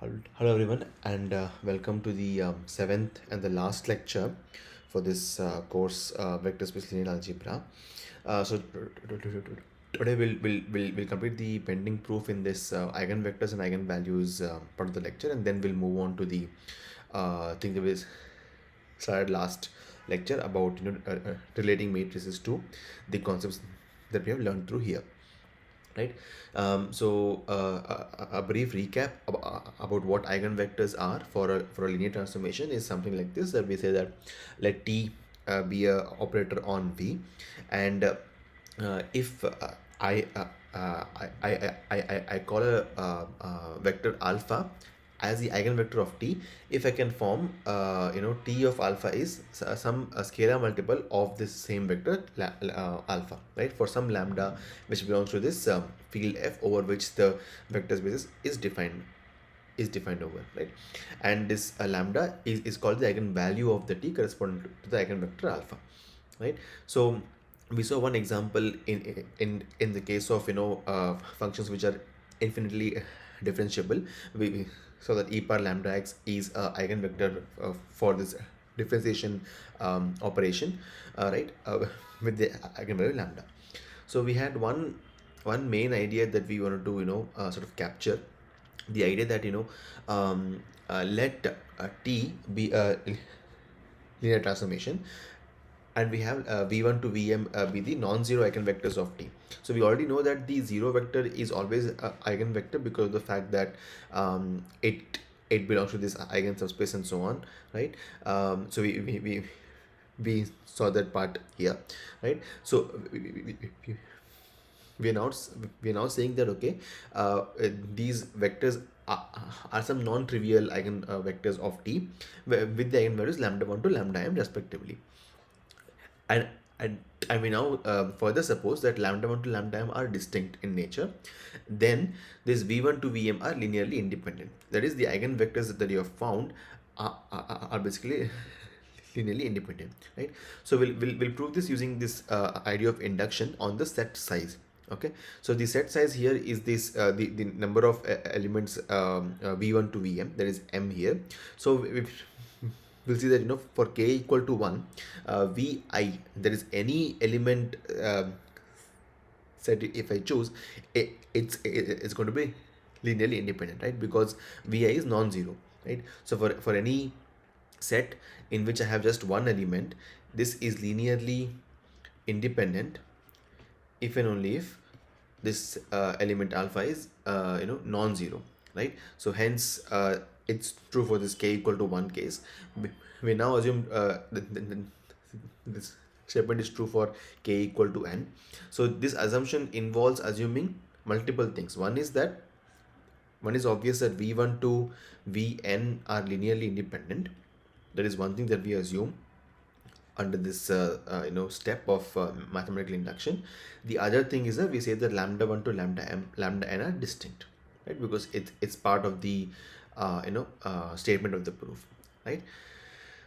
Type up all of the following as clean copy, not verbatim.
Hello everyone, and welcome to the seventh and the last lecture for this course, Vector Space Linear Algebra. Today we'll complete the pending proof in this eigenvectors and eigenvalues part of the lecture, and then we'll move on to the thing that we started last lecture about relating matrices to the concepts that we have learned through here, right? A brief recap about what eigenvectors are for a linear transformation is something like this, that we say that let T be a operator on V, and if I call a vector alpha as the eigenvector of T, if I can form T of alpha is some scalar multiple of this same vector alpha, right, for some lambda which belongs to this field F over which the vector space is defined over, right? And this lambda is called the eigenvalue of the T corresponding to the eigenvector alpha, right? So we saw one example in the case of functions which are infinitely differentiable. We saw that e power lambda x is a eigenvector for this differentiation operation, right, with the eigenvalue lambda. So we had one main idea that we wanted to sort of capture, the idea that let T be a linear transformation, and we have v1 to vm be the non-zero eigenvectors of T. So we already know that the zero vector is always eigenvector because of the fact that it belongs to this eigen subspace and so on, right? So we saw that part here, right? So we are now saying that okay, these vectors are some non-trivial eigen vectors of T with the eigenvalues lambda 1 to lambda m respectively. And and we now further suppose that lambda 1 to lambda m are distinct in nature. Then this v1 to vm are linearly independent. That is, the eigenvectors that you have found are basically linearly independent, right? So we'll prove this using this idea of induction on the set size. Okay, so the set size here is this the number of elements v1 to vm, that is m here. So if we'll see that for k equal to 1, vi, there is any element set, if I choose it's going to be linearly independent, right, because vi is non-zero, right? So for any set in which I have just one element, this is linearly independent if and only if this element alpha is non-zero, right? So hence it's true for this k equal to 1 case. We now assume this statement is true for k equal to n. So this assumption involves assuming multiple things. One is obvious, that v1 to vn are linearly independent. That is one thing that we assume under this step of mathematical induction. The other thing is that we say that lambda 1 to lambda m, lambda n are distinct, right, because it's part of the statement of the proof, right?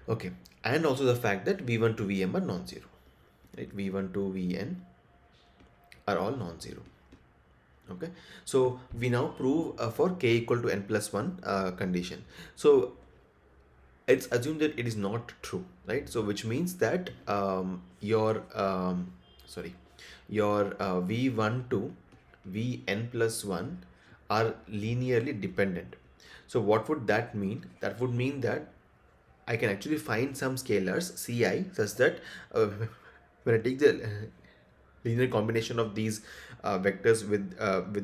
Okay, and also the fact that v1 to vm are non-zero, right? v1 to vn are all non-zero. Okay, so we now prove for k equal to n plus 1 condition. So it's assumed that it is not true, right? So which means that your v1 to vn plus 1 are linearly dependent. So what would that mean? That would mean that I can actually find some scalars ci such that when I take the linear combination of these vectors with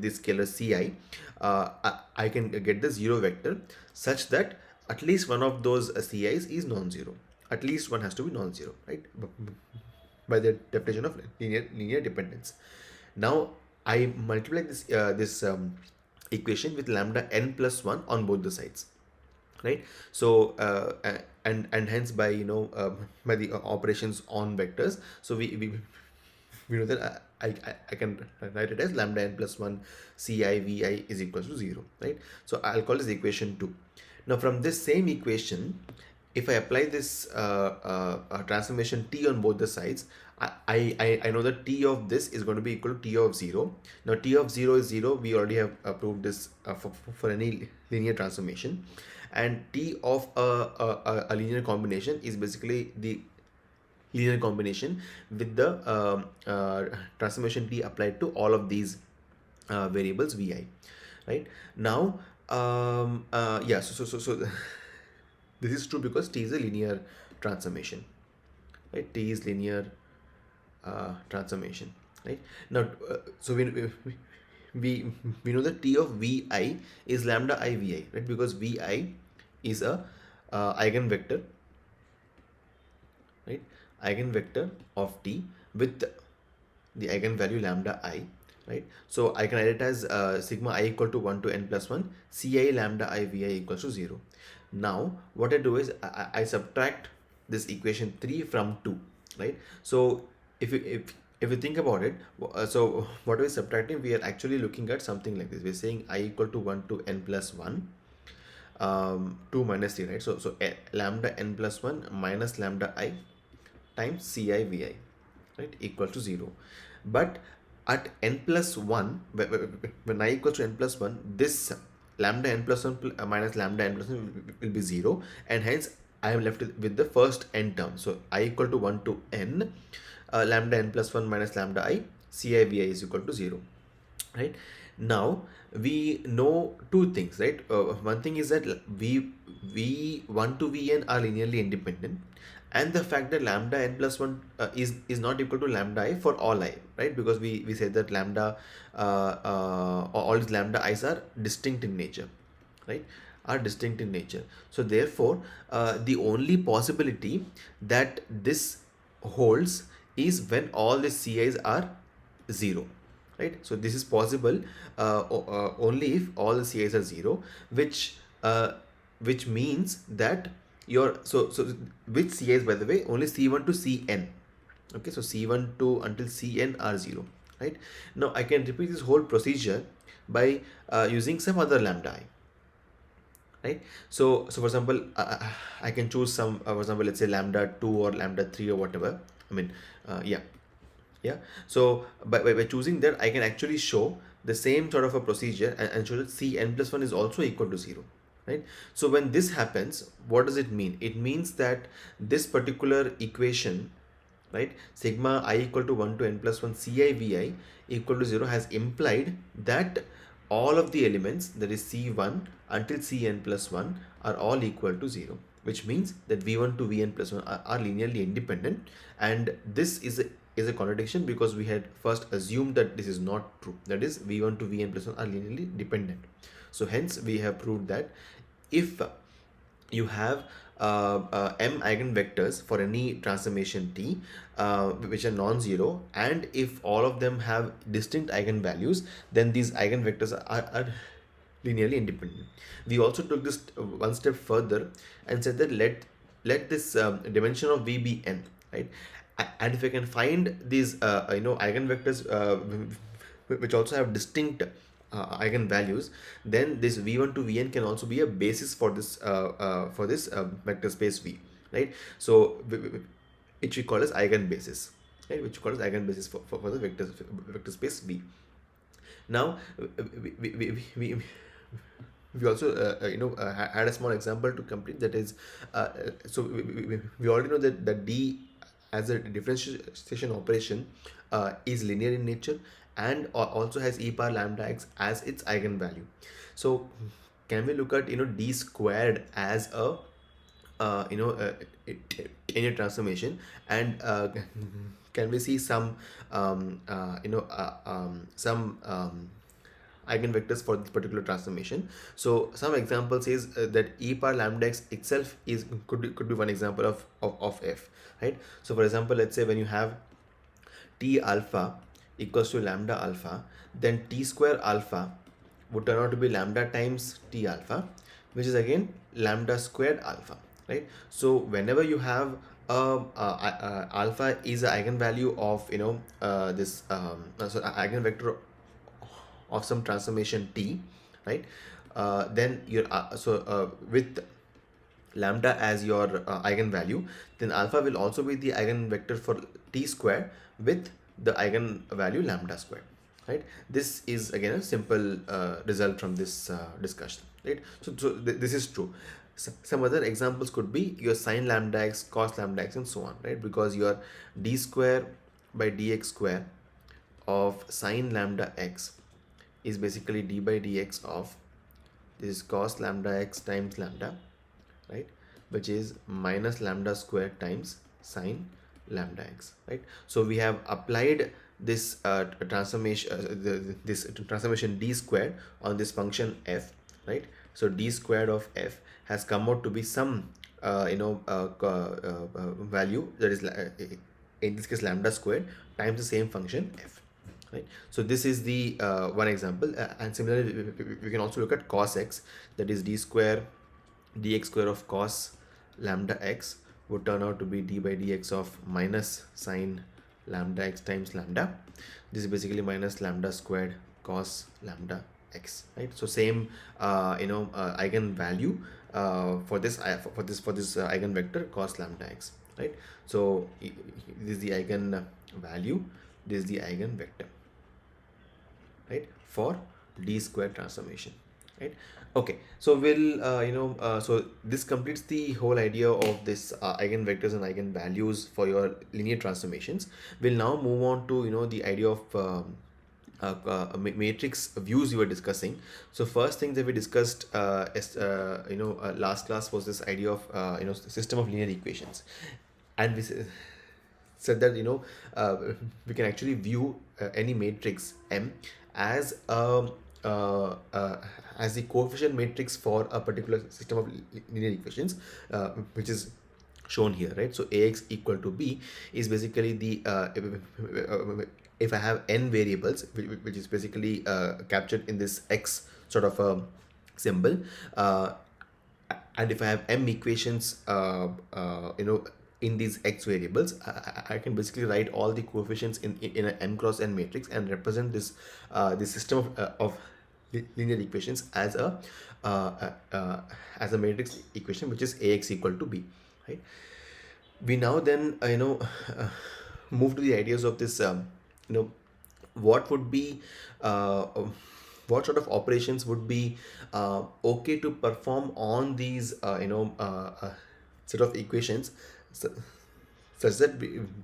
this scalar ci, I can get the zero vector such that at least one of those ci's is non-zero. At least one has to be non-zero, right, by the definition of linear dependence. Now I multiply this equation with lambda n plus 1 on both the sides, right? So and hence by by the operations on vectors, so we know that I can write it as lambda n plus 1 ci vi is equals to 0, right? So I'll call this equation 2. Now from this same equation, if I apply this transformation T on both the sides, I know that T of this is going to be equal to T of 0. Now T of 0 is 0. We already have proved this for any linear transformation. And T of a linear combination is basically the linear combination with the transformation T applied to all of these variables Vi. Right now, yeah, so this is true because T is a linear transformation, right? T is linear transformation, right? Now, so we know that T of Vi is lambda I Vi, right? Because Vi is a eigenvector, right? Eigenvector of T with the eigenvalue lambda I, right? So I can write it as sigma I equal to 1 to n plus 1, Ci lambda I Vi equals to 0. Now what I do is I subtract this equation 3 from 2, right? So if you think about it, so what we're subtracting, we are actually looking at something like this. We're saying I equal to 1 to n plus 1, 2 minus 3, right? So lambda n plus 1 minus lambda I times Ci Vi, right, equal to 0. But at n plus 1, when I equals to n plus 1, this lambda n plus 1 minus lambda n plus 1 will be 0, and hence I am left with the first n term. So I equal to 1 to n, lambda n plus 1 minus lambda I, Ci Vi is equal to 0, right? Now we know two things, right? One thing is that V1 to Vn are linearly independent, and the fact that lambda n plus 1 is not equal to lambda I for all I, right? Because we said that lambda all these lambda i's are distinct in nature, right? Are distinct in nature. So therefore the only possibility that this holds is when all the Ci's are 0, right? So this is possible only if all the Ci's are 0, which means that your so which Ci's, by the way, only C1 to Cn. Okay, so C1 to until Cn are 0, right? Now I can repeat this whole procedure by using some other lambda I, right? So for example, I can choose some, for example, let's say lambda 2 or lambda 3 or whatever. I mean, yeah. So by choosing that, I can actually show the same sort of a procedure and show that Cn plus 1 is also equal to 0, right? So when this happens, what does it mean? It means that this particular equation, right, sigma I equal to 1 to n plus 1 Ci Vi equal to 0 has implied that all of the elements, that is C1 until Cn plus 1, are all equal to 0, which means that V1 to Vn plus 1 are linearly independent. And this is a contradiction because we had first assumed that this is not true, that is V1 to Vn plus 1 are linearly dependent. So hence we have proved that if you have m eigenvectors for any transformation T which are non-zero, and if all of them have distinct eigenvalues, then these eigenvectors are linearly independent. We also took this one step further and said that let this dimension of V be n, right? And if I can find these eigenvectors which also have distinct eigenvalues, then this V1 to Vn can also be a basis for this vector space V, right? So which we call as eigenbasis, right? Which we call as eigenbasis for the vector space V. Now we also had a small example to complete, that is so we already know that D as a differentiation operation is linear in nature and also has e power lambda x as its eigenvalue. So can we look at D squared as a linear transformation, and can we see some eigenvectors for this particular transformation? So some example says that e power lambda x itself could be one example of f, right? So for example, let's say when you have T alpha equals to lambda alpha, then T square alpha would turn out to be lambda times T alpha, which is again lambda squared alpha, right? So whenever you have alpha is an eigenvalue of this eigenvector of some transformation T, right? Then you're with lambda as your eigenvalue, then alpha will also be the eigenvector for t square with the eigenvalue lambda square, right? This is again a simple result from this discussion, right? This is true. Some other examples could be your sine lambda x, cos lambda x, and so on, right? Because your d square by dx square of sine lambda x is basically d by dx of this is cos lambda x times lambda, right, which is minus lambda square times sine lambda x, right? So we have applied this transformation this transformation d squared on this function f, right? So d squared of f has come out to be some value that is in this case lambda squared times the same function f, right? So this is the one example, and similarly we can also look at cos x, that is d square dx square of cos lambda x would turn out to be d by dx of minus sine lambda x times lambda. This is basically minus lambda squared cos lambda x, right? So same eigenvalue for this eigenvector cos lambda x, right? So this is the eigenvalue, this is the eigenvector, right, for d square transformation, right? Okay, so we'll so this completes the whole idea of this eigenvectors and eigenvalues for your linear transformations. We'll now move on to the idea of matrix views you were discussing. So first thing that we discussed last class was this idea of system of linear equations, and we said that we can actually view any matrix M as as the coefficient matrix for a particular system of linear equations, which is shown here, right? So ax equal to b is basically the if I have n variables, which is basically captured in this x sort of a symbol, and if I have m equations in these x variables, I can basically write all the coefficients in an m cross n matrix and represent this system of linear equations as a matrix equation, which is ax equal to b, right? We now then move to the ideas of this what would be what sort of operations would be okay to perform on these set of equations, so, such that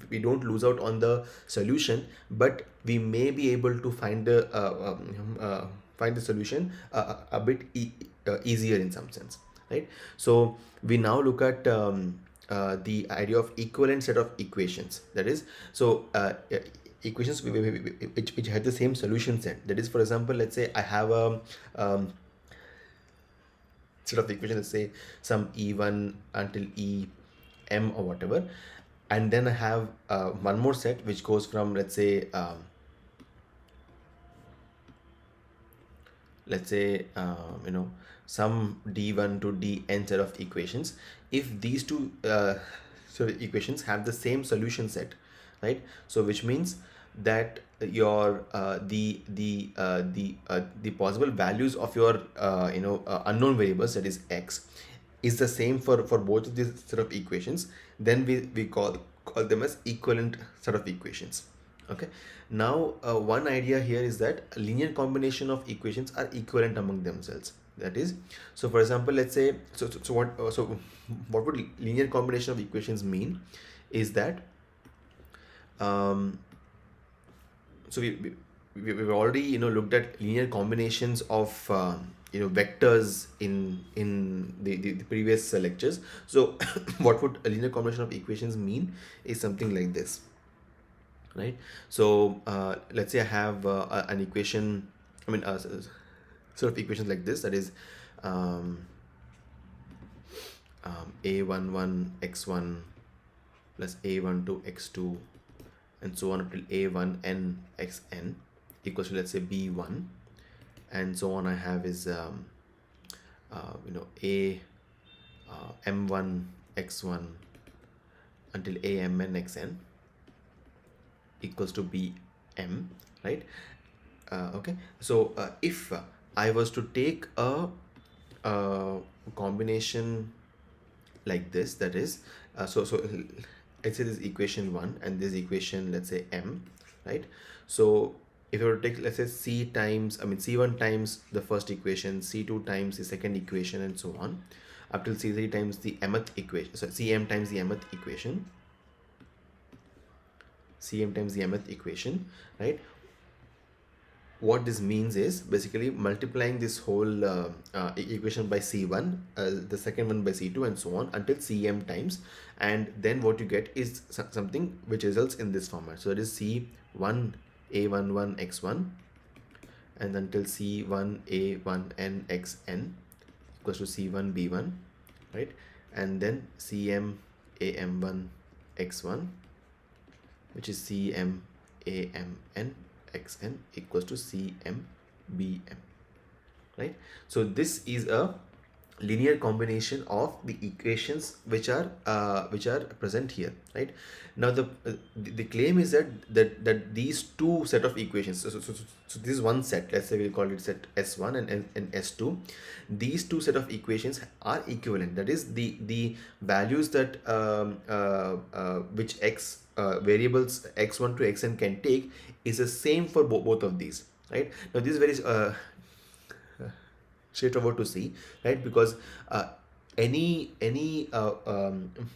we don't lose out on the solution, but we may be able to find the solution a bit easier in some sense, right? So we now look at the idea of equivalent set of equations, that is, so equations which have the same solution set. That is, for example, let's say I have a set of equations, let's say some e1 until em or whatever, and then I have one more set which goes from, let's say some d1 to dn set of equations. If these two sort of equations have the same solution set, right? So which means that your the possible values of your unknown variables, that is x, is the same for both of these set of equations, then we call them as equivalent set of equations. Okay, now one idea here is that a linear combination of equations are equivalent among themselves. That is, so for example, let's say what would linear combination of equations mean is that so we've already looked at linear combinations of vectors in the previous lectures. So what would a linear combination of equations mean is something like this, right? So let's say I have an equation, sort of equations like this, that is a11 x1 plus a12 x2 and so on until a1n xn equals to, let's say, b1, and so on. I have is a m1 x1 until amn xn equals to bm, right? Okay, so if I was to take a combination like this. That is, so let's say this equation 1 and this equation, let's say m, right? So if you were to take, let's say c times, I mean c1 times the first equation, c2 times the second equation, and so on, up till c3 times the mth equation, so cm times the mth equation, cm times the mth equation, right? What this means is basically multiplying this whole equation by c1, the second one by c2, and so on until cm times, and then what you get is something which results in this format. So it is c1 a11 x1 and until c1 a1n xn equals to c1 b1, right? And then cm am1 x1, which is cm amn xn equals to cm bm, right? So this is a linear combination of the equations which are present here, right? Now the claim is that these two set of equations, so this is one set, let's say we'll call it set s1 and s2. These two set of equations are equivalent. That is, the values that which x variables x1 to xn can take is the same for both of these, right? Now this is very straightforward to see, right? Because any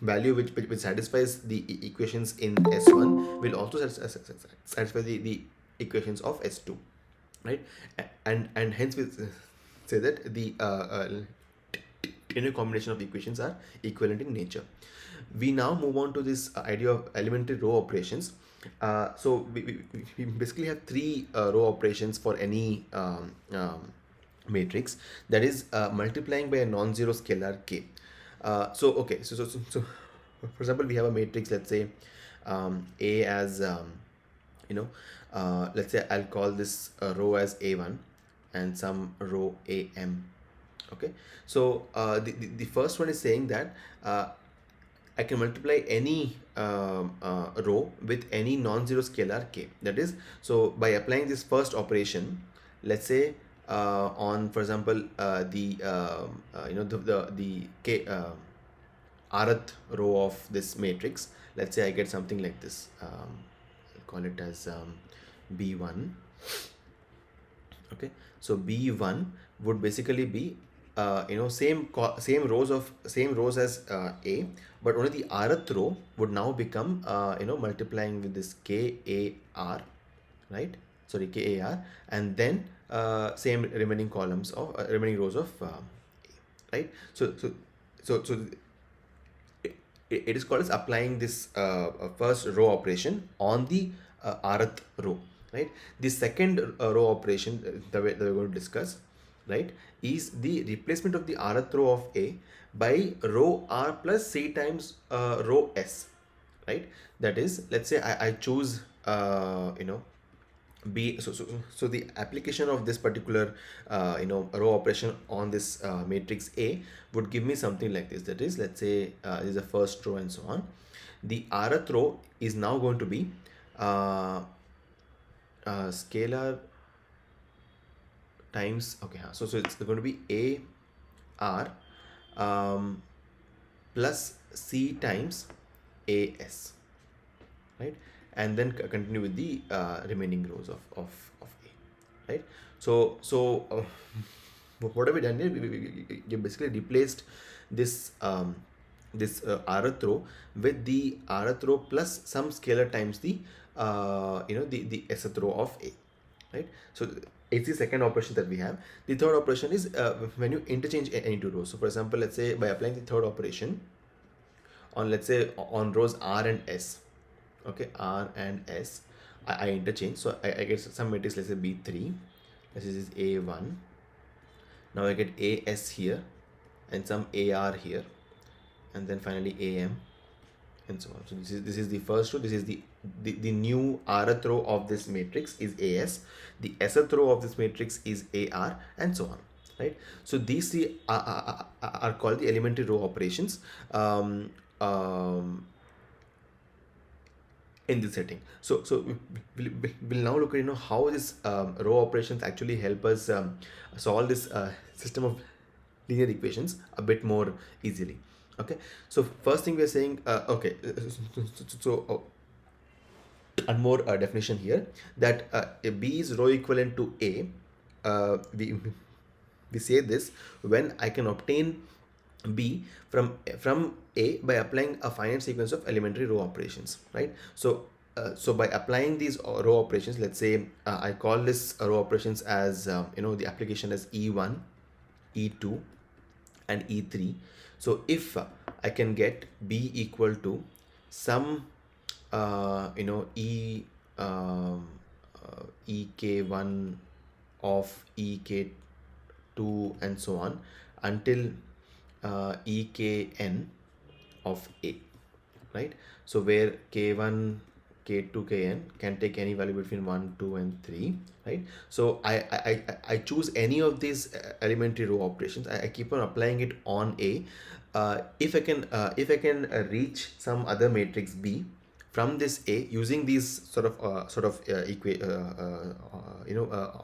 value which satisfies the equations in s1 will also satisfy the equations of s2, right? And hence we say that the linear combination of equations are equivalent in nature. We now move on to this idea of elementary row operations. So we basically have three row operations for any matrix, that is multiplying by a non-zero scalar k. So okay, so for example, we have a matrix, let's say a as let's say I'll call this row as a1 and some row am. Okay, so the first one is saying that I can multiply any row with any non-zero scalar k. That is, so by applying this first operation, let's say on, for example, the k rth row of this matrix, let's say I get something like this. I'll call it as b1. Okay, so b1 would basically be same rows as a, but only the rth row would now become multiplying with this kar, right? Sorry, kar, and then same remaining columns of remaining rows of a, right? So it is called as applying this first row operation on the rth row, right? The second row operation that we're going to discuss, right, is the replacement of the rth row of a by row r plus c times row s, right? That is, let's say I choose b, so the application of this particular row operation on this matrix A would give me something like this. That is, let's say this is the first row and so on. The rth row is now going to be scalar times, okay, so it's going to be a r plus c times as, right? And then continue with the remaining rows of a, right? So what have we done here? We basically replaced this rth row with the rth row plus some scalar times the the sth row of a, right? So it's the second operation that we have. The third operation is when you interchange any two rows. So for example, let's say by applying the third operation on, let's say, on rows r and s, okay, r and s, I interchange. So I get some matrix, let's say b3, this is a1. Now I get as here and some ar here, and then finally am, and so on. So this is the first row. This is the new rth row of this matrix is as, the sth row of this matrix is ar, and so on, right? So these three are called the elementary row operations in this setting. So we'll now look at how this row operations actually help us solve this system of linear equations a bit more easily. Okay, so first thing we're saying, okay, one more definition here, that a B is row equivalent to A. We say this when I can obtain B from A by applying a finite sequence of elementary row operations, right? So by applying these row operations, let's say I call this row operations as the application as E1, E2, and E3. So if I can get B equal to some um, ek1 of ek2 and so on until ekn of A, right? So where k1, k2, kn can take any value between 1, 2 and 3, right? So I choose any of these elementary row operations. I keep on applying it on A. If I can reach some other matrix B from this A using these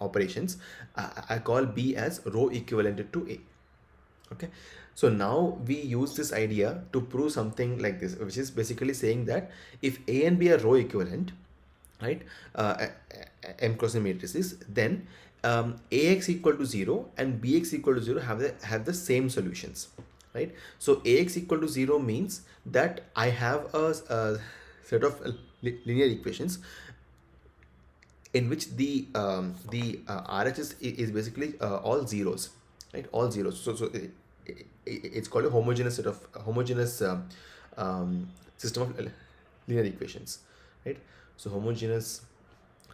operations, I call B as row equivalent to A. Okay, so now we use this idea to prove something like this, which is basically saying that if A and B are row equivalent, right, m cross n matrices, then ax equal to 0 and bx equal to 0 have the same solutions, right? So ax equal to 0 means that I have a set of linear equations in which the RHS is basically all zeros, right? All zeros. It's called a homogeneous system of linear equations, right? So homogeneous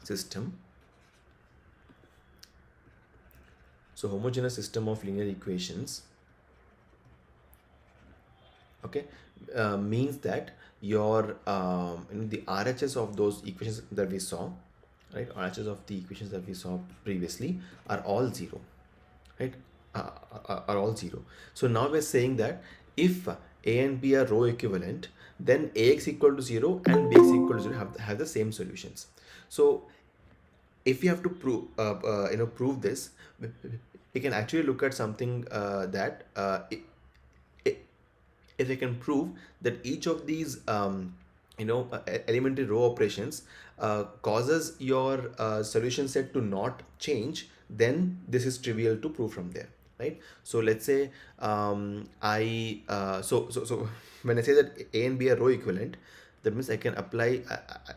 system. So homogeneous system of linear equations, okay, means that your the RHS of those equations that we saw, right? RHS of the equations that we saw previously are all zero, right? Are all zero. So now we're saying that if A and B are row equivalent, then Ax equal to 0 and Bx equal to 0 have the same solutions. So if we have to prove this, we can actually look at something that if we can prove that each of these elementary row operations causes your solution set to not change, then this is trivial to prove from there, right? So let's say so when I say that A and B are row equivalent, that means I can apply,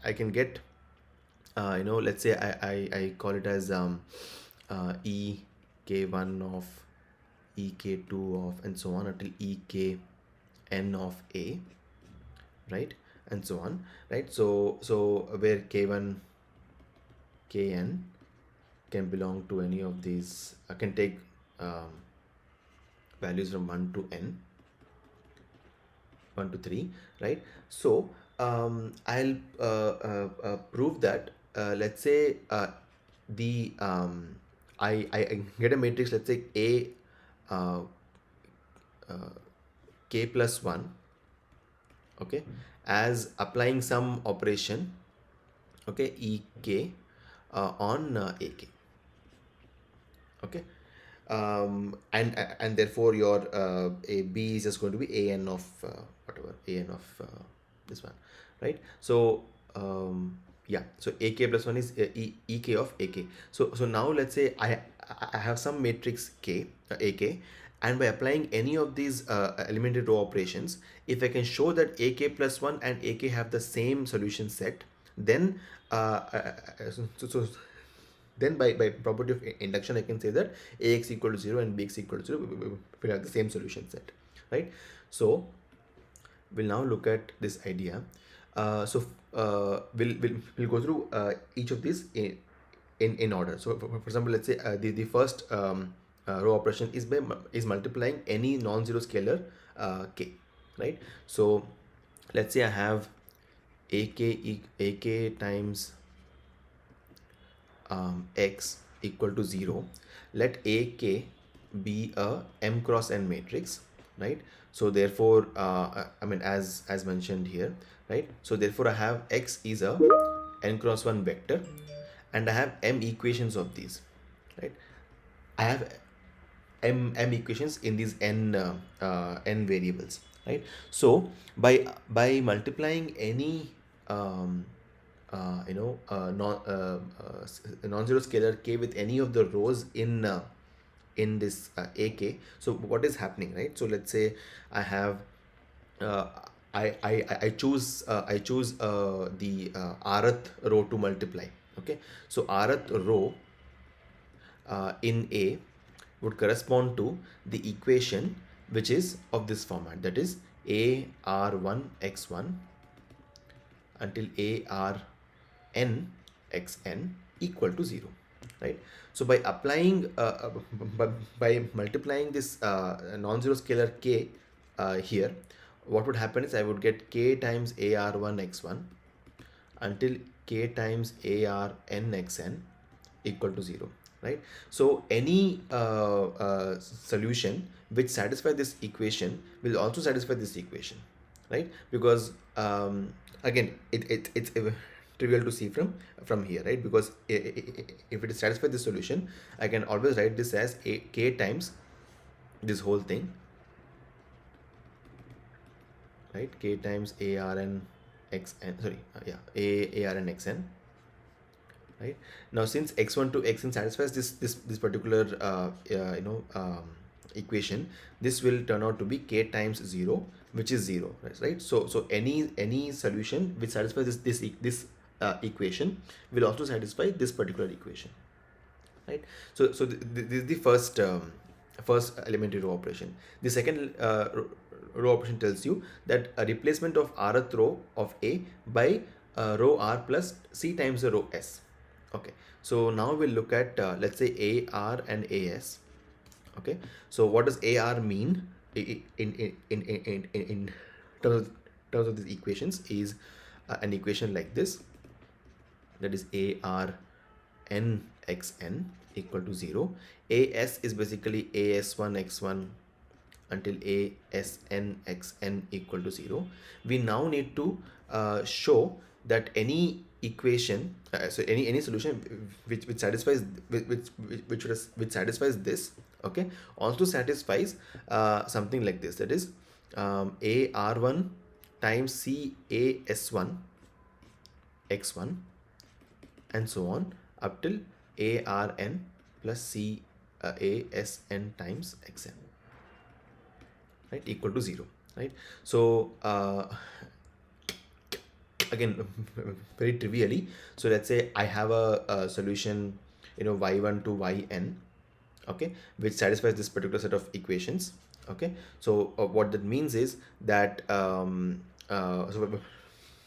I can get let's say I call it as ek1 of ek2 of and so on until ekn of A, right, and so on, right? So where k1, kn can belong to any of these, I can take values from 1 to n, 1 to 3, right? So I'll prove that let's say the I get a matrix, let's say A k plus 1, okay, as applying some operation, okay, ek on ak, okay, and therefore your a B is just going to be an of whatever an of this one, right? So yeah, so ak plus 1 is ek of ak. So now let's say I have some matrix k ak, and by applying any of these elementary row operations, if I can show that ak plus 1 and ak have the same solution set, then so then by property of induction I can say that ax equal to 0 and bx equal to 0 will have the same solution set, right? So we'll now look at this idea. We'll go through each of these in order. So for example, let's say the first row operation is multiplying any non-zero scalar k, right? So let's say I have ak times x equal to 0. Let ak be a m cross n matrix, right? So therefore I mean as mentioned here, right? So therefore I have x is a n cross 1 vector and I have m equations of these, right? I have m equations in these n variables, right? So by multiplying any um, non-zero scalar k with any of the rows in this AK. So what is happening, right? So let's say I have uh, I choose the rth row to multiply. Okay, so rth row in A would correspond to the equation which is of this format, that is a r1 x1 until a r n xn equal to 0, right? So by applying by multiplying this non-zero scalar k here, what would happen is I would get k times ar1 x1 until k times ar n xn equal to 0, right? So any solution which satisfy this equation will also satisfy this equation, right? Because again it's trivial to see from here, right? Because if it is satisfied this solution, I can always write this as k times this whole thing, right? K times arn xn, sorry, arn xn, right? Now since x1 to xn satisfies this particular equation, this will turn out to be k times 0, which is 0, right? So any solution which satisfies this equation will also satisfy this particular equation, right? So this is the first elementary row operation. The second row operation tells you that a replacement of rth row of A by row R plus C times the row S. Okay, so now we'll look at let's say AR and AS. Okay, so what does AR mean in terms of these equations is an equation like this, that is AR n xn equal to 0. AS is basically AS1 x1 until ASN xn equal to 0. We now need to show that any equation, so any solution which satisfies which satisfies this, okay, also satisfies something like this, that is AR1 times CAS1 x1 and so on up till ARN plus CASN times xn, right, equal to 0, right? So again very trivially, so let's say I have a solution, y1 to yn, okay, which satisfies this particular set of equations. Okay, so what that means is that so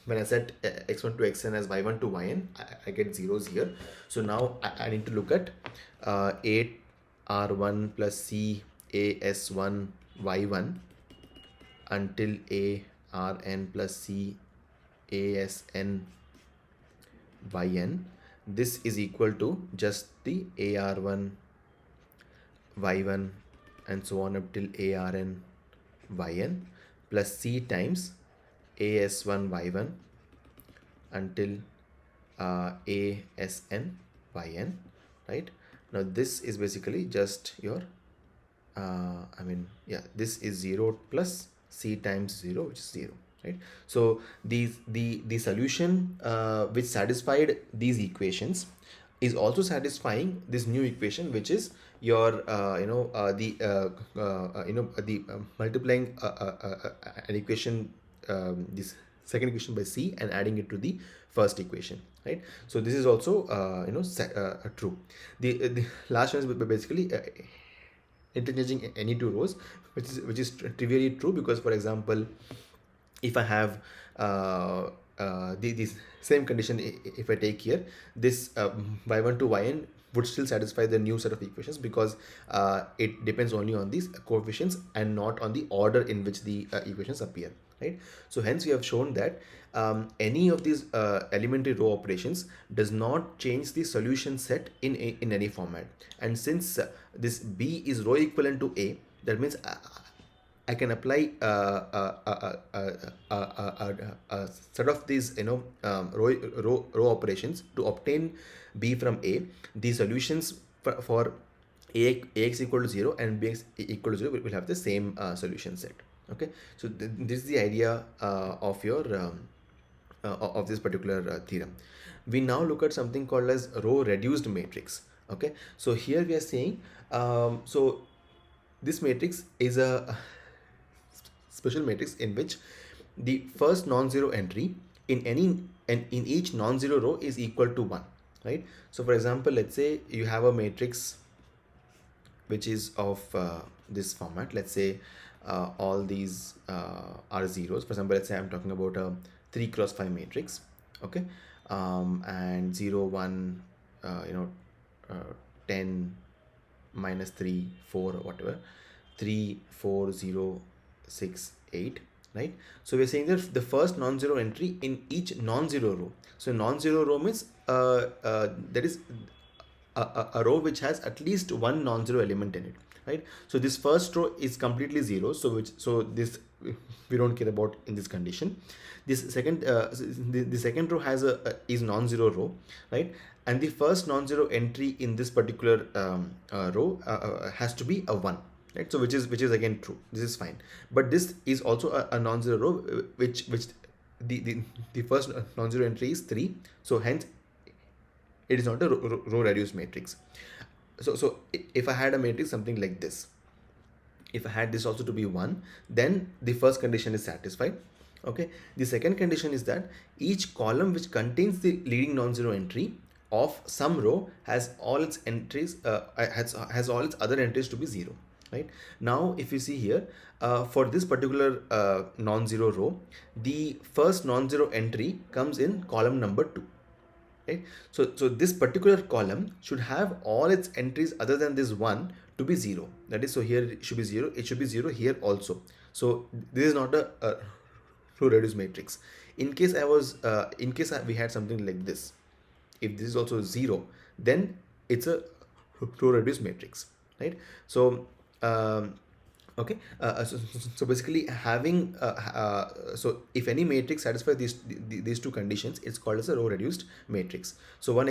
when I set x1 to xn as y1 to yn, I get zeros here. So now I need to look at 8r1 plus c as1 y1 until arn plus c asn yn. This is equal to just the ar1 y1 and so on up till arn yn plus c times as1 y1 until asn yn, right? Now this is basically just your this is 0 plus c times 0, which is 0, right? So the solution which satisfied these equations is also satisfying this new equation, which is your multiplying an equation, this second equation by c and adding it to the first equation, right? So this is also true. The last one is basically interchanging any two rows, which is trivially true, because for example, if I have this same condition, if I take here this y1 to yn would still satisfy the new set of equations, because it depends only on these coefficients and not on the order in which the equations appear, right? So hence we have shown that any of these elementary row operations does not change the solution set in any format. And since this B is row equivalent to A, that means I can apply a set of these row operations to obtain B from A. The solutions for AX equal to 0 and BX equal to 0 will have the same solution set, Okay, so this is the idea of your of this particular theorem. We now look at something called as row reduced matrix. Okay, so here we are saying so this matrix is a special matrix in which the first non-zero entry in any and in each non-zero row is equal to 1, right? So for example, let's say you have a matrix which is of this format. Let's say all these are zeros. For example, let's say I'm talking about a 3 cross 5 matrix. Okay, and 0 1 uh, 10 minus 3 4 or whatever, 3 4 0 6 8, right? So we're saying that the first non-zero entry in each non-zero row. So non-zero row means that is a row which has at least one non-zero element in it, right? So this first row is completely zero, so this we don't care about in this condition. This second the second row has a is non-zero row, right? And the first non-zero entry in this particular row has to be a 1, right? So which is again true. This is fine, but this is also a non-zero row which the first non-zero entry is 3, so hence it is not a row reduced matrix. So if I had a matrix something like this, if I had this also to be 1, then the first condition is satisfied. Okay, the second condition is that each column which contains the leading non-zero entry of some row has all its entries has all its other entries to be 0, right? Now if you see here, for this particular non-zero row, the first non-zero entry comes in column number 2, right? So this particular column should have all its entries other than this one to be 0. That is, so here it should be 0, it should be 0 here also. So this is not a row reduced matrix. In case we had something like this, if this is also 0, then it's a row reduced matrix, right? So okay, so basically having so if any matrix satisfies these two conditions, it's called as a row reduced matrix. So one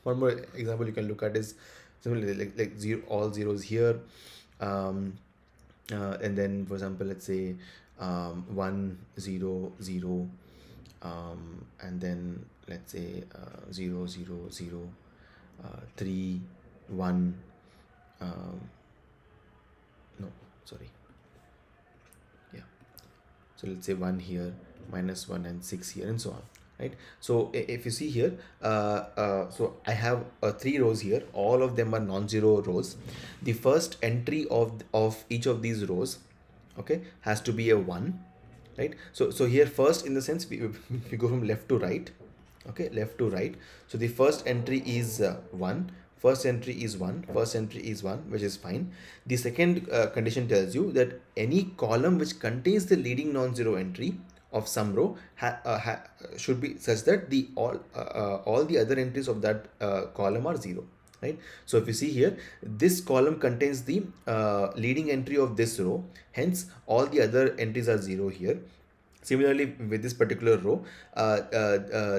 more example you can look at is similarly like zero, all zeros here, and then for example let's say 1 0 0, and then let's say 0 0 0, 3 1, no, sorry, yeah, so let's say 1 here, minus 1, and 6 here, and so on, right? So if you see here, so I have 3 rows here, all of them are non-zero rows. The first entry of each of these rows, okay, has to be a 1, right? So here first, in the sense we go from left to right, okay, left to right. So the first entry is 1, first entry is 1, first entry is 1, which is fine. The second condition tells you that any column which contains the leading non-zero entry of some row should be such that the all the other entries of that column are 0, right? So if you see here, this column contains the leading entry of this row, hence all the other entries are 0 here. Similarly, with this particular row,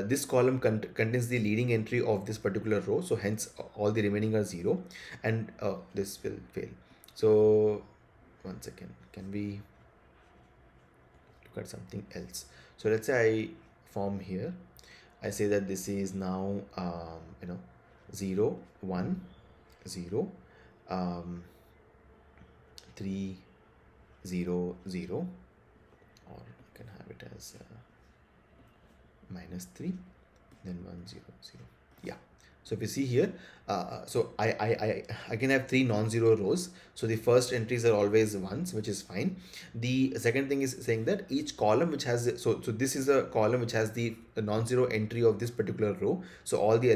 this column contains the leading entry of this particular row, so hence all the remaining are 0, and this will fail. So one second, can we look at something else? So let's say I form here, I say that this is now 0 1 0, 3 0 0, or you can have it as minus 3, then 1 0 0. Yeah, so if you see here, so I can have 3 non-zero rows. So the first entries are always 1s, which is fine. The second thing is saying that each column which has so this is a column which has the non-zero entry of this particular row, so all the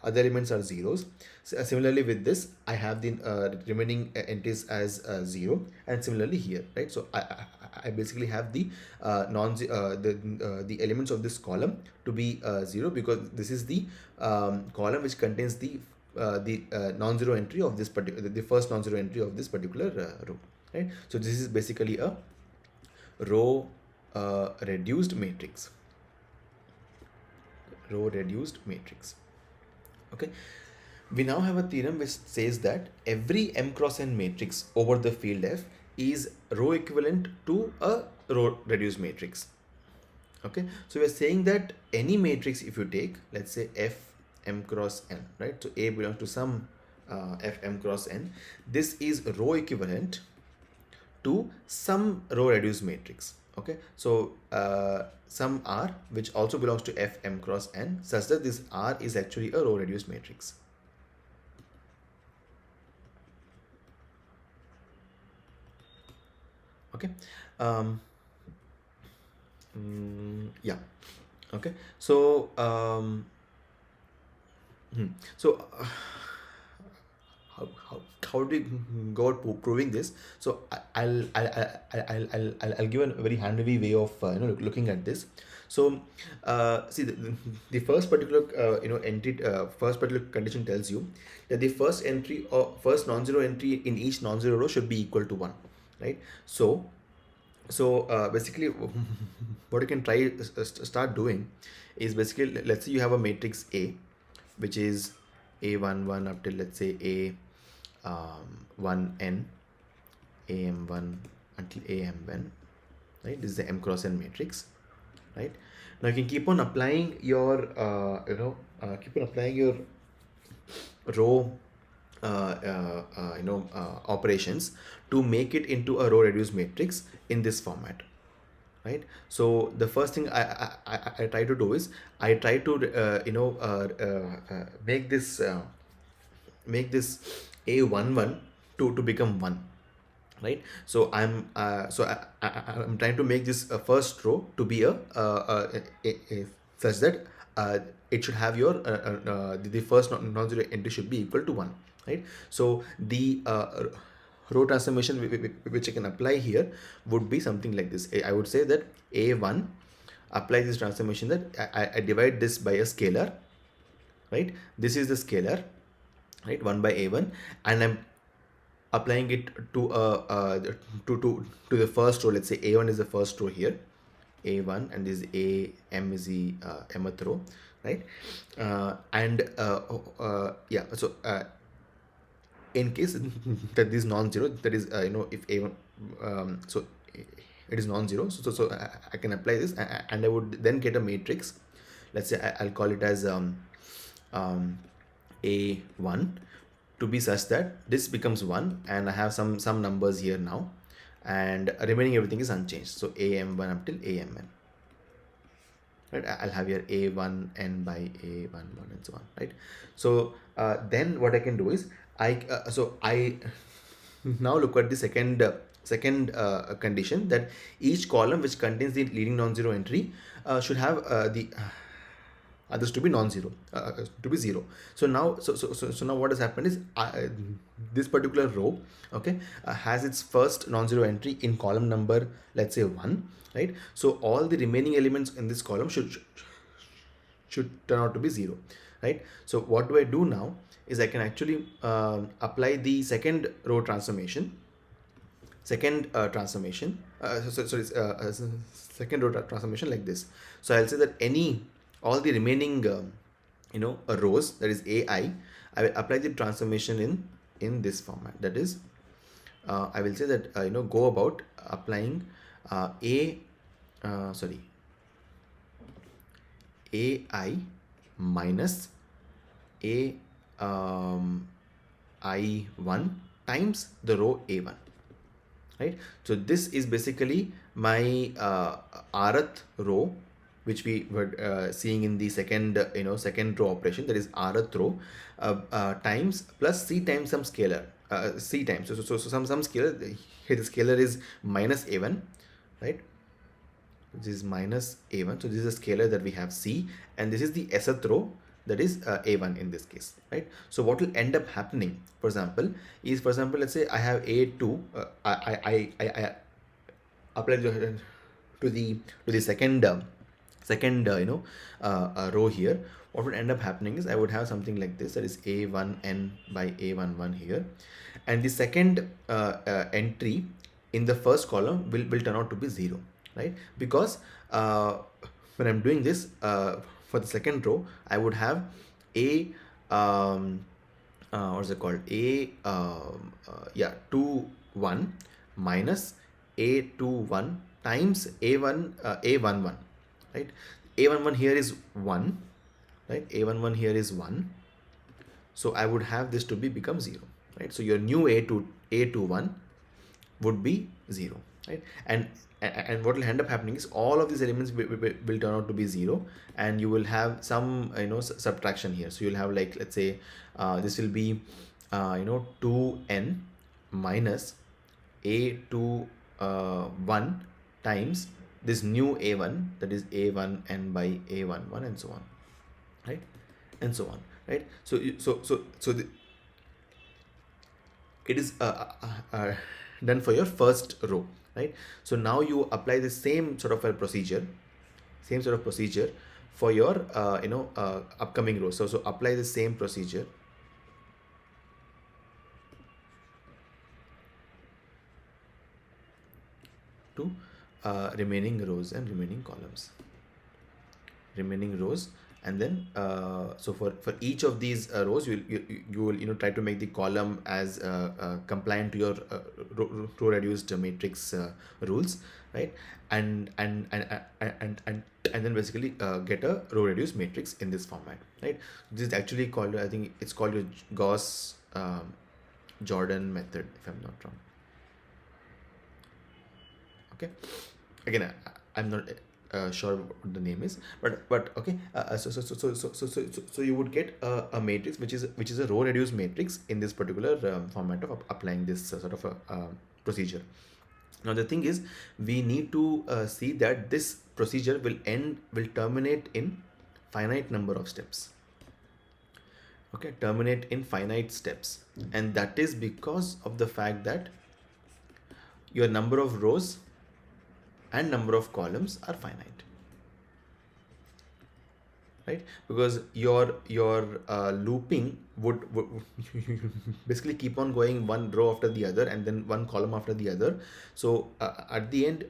other elements are zeros. So, similarly with this, I have the remaining entries as 0, and similarly here, right? So I basically have the the elements of this column to be 0, because this is the column which contains the non-zero entry of this particular, the first non-zero entry of this particular row, right? So this is basically a row reduced matrix. Row reduced matrix. Okay, we now have a theorem which says that every m cross n matrix over the field F is row equivalent to a row reduced matrix. Okay, so we're saying that any matrix, if you take, let's say f m cross n, right? So A belongs to some f m cross n. This is row equivalent to some row reduced matrix. Okay, so some R which also belongs to f m cross n, such that this R is actually a row reduced matrix. Okay, yeah. Okay, so so how do we go about proving this? So I'll give a very handy way of looking at this. So see the first particular entry, first particular condition tells you that the first entry or first non-zero entry in each non-zero row should be equal to 1, right? So basically what you can try start doing is, basically, let's say you have a matrix A which is a11 up till, let's say, a1n, am1 until amn, right? This is the m cross n matrix, right? Now you can keep on applying your row operations to make it into a row reduced matrix in this format, right? So the first thing I try to do is, I try to make this a11 to become 1, right? So I'm trying to make this first row to be such that it should have your the first non-zero entry should be equal to 1, right? So the row transformation which I can apply here would be something like this. I would say that a1 apply this transformation, that I divide this by a scalar, right? This is the scalar, right? 1 by a1, and I'm applying it to to the first row. Let's say a1 is the first row here, a1, and this am is the mth row, right? Yeah, so in case that this non-zero, that is if a1 so it is non-zero, so I can apply this, and I would then get a matrix. Let's say I'll call it as a1 to be such that this becomes 1, and I have some numbers here now, and remaining everything is unchanged. So am1 up till amn, right? I'll have here a1n by a11 and so on, right? So then what I can do is, I now look at the second condition, that each column which contains the leading non-zero entry should have the others to be non-zero, to be 0. So now now what has happened is, this particular row, okay, has its first non-zero entry in column number, let's say, 1, right? So all the remaining elements in this column should turn out to be 0, right? So what do I do now is, I can actually apply the second row transformation, second second row transformation like this. So I'll say that all the remaining rows, that is ai, I will apply the transformation in this format. That is, I will say that go about applying ai minus a I1 times the row a1, right? So this is basically my rth row, which we were seeing in the second row operation, that is rth row, times plus c times some scalar, c times some scalar. Here the scalar is minus a1, right? This is minus a1, so this is a scalar that we have c, and this is the sth row, that is a1 in this case, right? So what will end up happening, for example, let's say I have a2, I apply to the second row here. What would end up happening is, I would have something like this, that is a1n by a11 here, and the second entry in the first column will turn out to be 0, right? Because when I'm doing this for the second row, I would have a what's it called, a 2 1 minus A21 times A11, right? A11 here is 1, right? A11 here is 1. So I would have this to become 0, right? So your new A21 would be 0, right? And what will end up happening is all of these elements will turn out to be 0, and you will have some subtraction here. So you'll have, like, let's say this will be 2n minus A21 times this new A1, that is A1n by A11, and so on, right? And so on, right? So it is done for your first row, right? So now you apply the same sort of procedure for your upcoming row. So apply the same procedure to remaining rows and remaining columns. And then so for each of these rows, you will try to make the column as compliant to your row reduced matrix rules, right? And then basically get a row reduced matrix in this format, right? This is actually called, I think it's called your Gauss Jordan method, if I'm not wrong. Okay, again, I'm not sure what the name is, but okay. So you would get a matrix which is a row reduced matrix in this particular format of applying this sort of a procedure. Now the thing is, we need to see that this procedure will terminate in finite number of steps. Okay, terminate in finite steps, and that is because of the fact that your number of rows and number of columns are finite, right? Because your looping would basically keep on going one row after the other and then one column after the other. So at the end,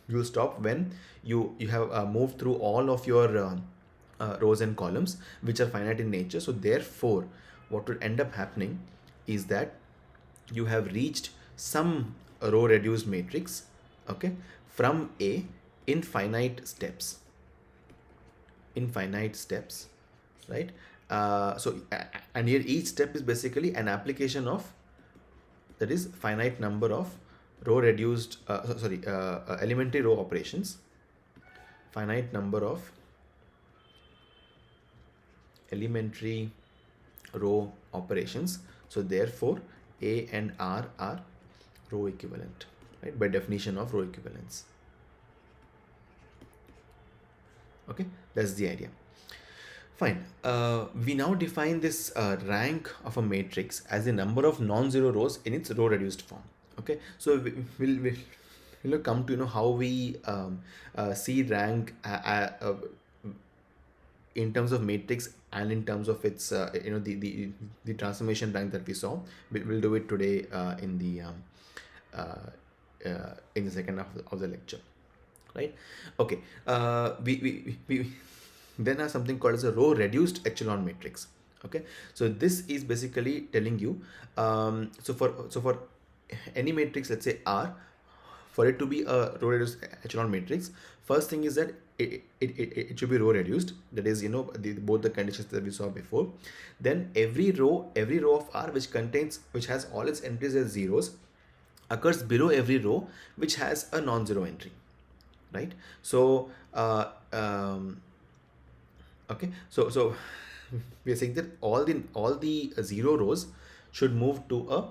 you'll stop when you have moved through all of your rows and columns which are finite in nature. So therefore, what would end up happening is that you have reached some row reduced matrix, okay, from A in finite steps, right? And here each step is basically an application of, that is, finite number of row reduced elementary row operations, finite number of elementary row operations. So therefore A and R are row equivalent, right, by definition of row equivalence. Okay, that's the idea. Fine. We now define this rank of a matrix as the number of non-zero rows in its row reduced form. Okay, so we'll come to how we see rank in terms of matrix and in terms of its the transformation rank that we saw. We'll do it today in the second half of the lecture, right? Okay, we then have something called as a row reduced echelon matrix. Okay, so this is basically telling you so for any matrix, let's say R, for it to be a row reduced echelon matrix, first thing is that it should be row reduced, that is both the conditions that we saw before. Then every row of R which has all its entries as zeros occurs below every row which has a non-zero entry, right? So okay, so we are saying that all the zero rows should move to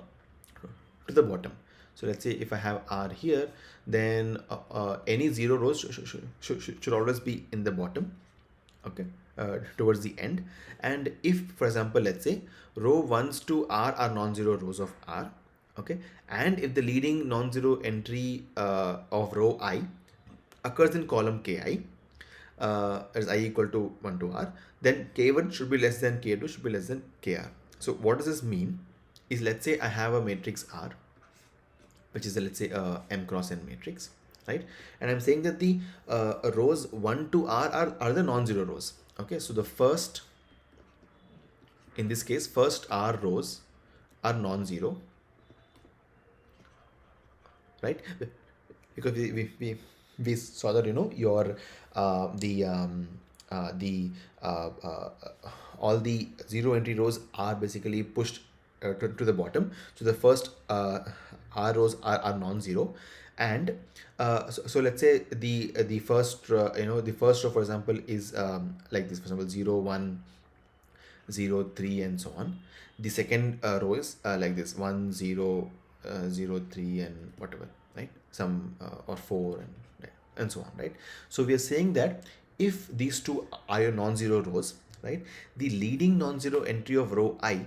the bottom. So let's say if I have R here, then any zero rows should always be in the bottom, okay, towards the end. And if, for example, let's say row 1s to R are non-zero rows of R, okay, and if the leading non-zero entry of row I occurs in column Ki, as I equal to 1 to R, then K1 should be less than K2 should be less than Kr. So what does this mean is, let's say I have a matrix R, which is let's say a M cross N matrix, right? And I'm saying that the rows 1 to R are the non-zero rows. Okay, so the first, in this case, first R rows are non-zero, right? Because we saw that, you know, your the all the zero entry rows are basically pushed to the bottom. So the first r rows are non-zero, and so let's say the first the first row, for example, is like this, for example, 0 1 0 3 and so on. The second row is like this, 1 0 0 3 and whatever, right? Some or 4 and so on, right? So we are saying that if these two are your non-zero rows, right, the leading non-zero entry of row I,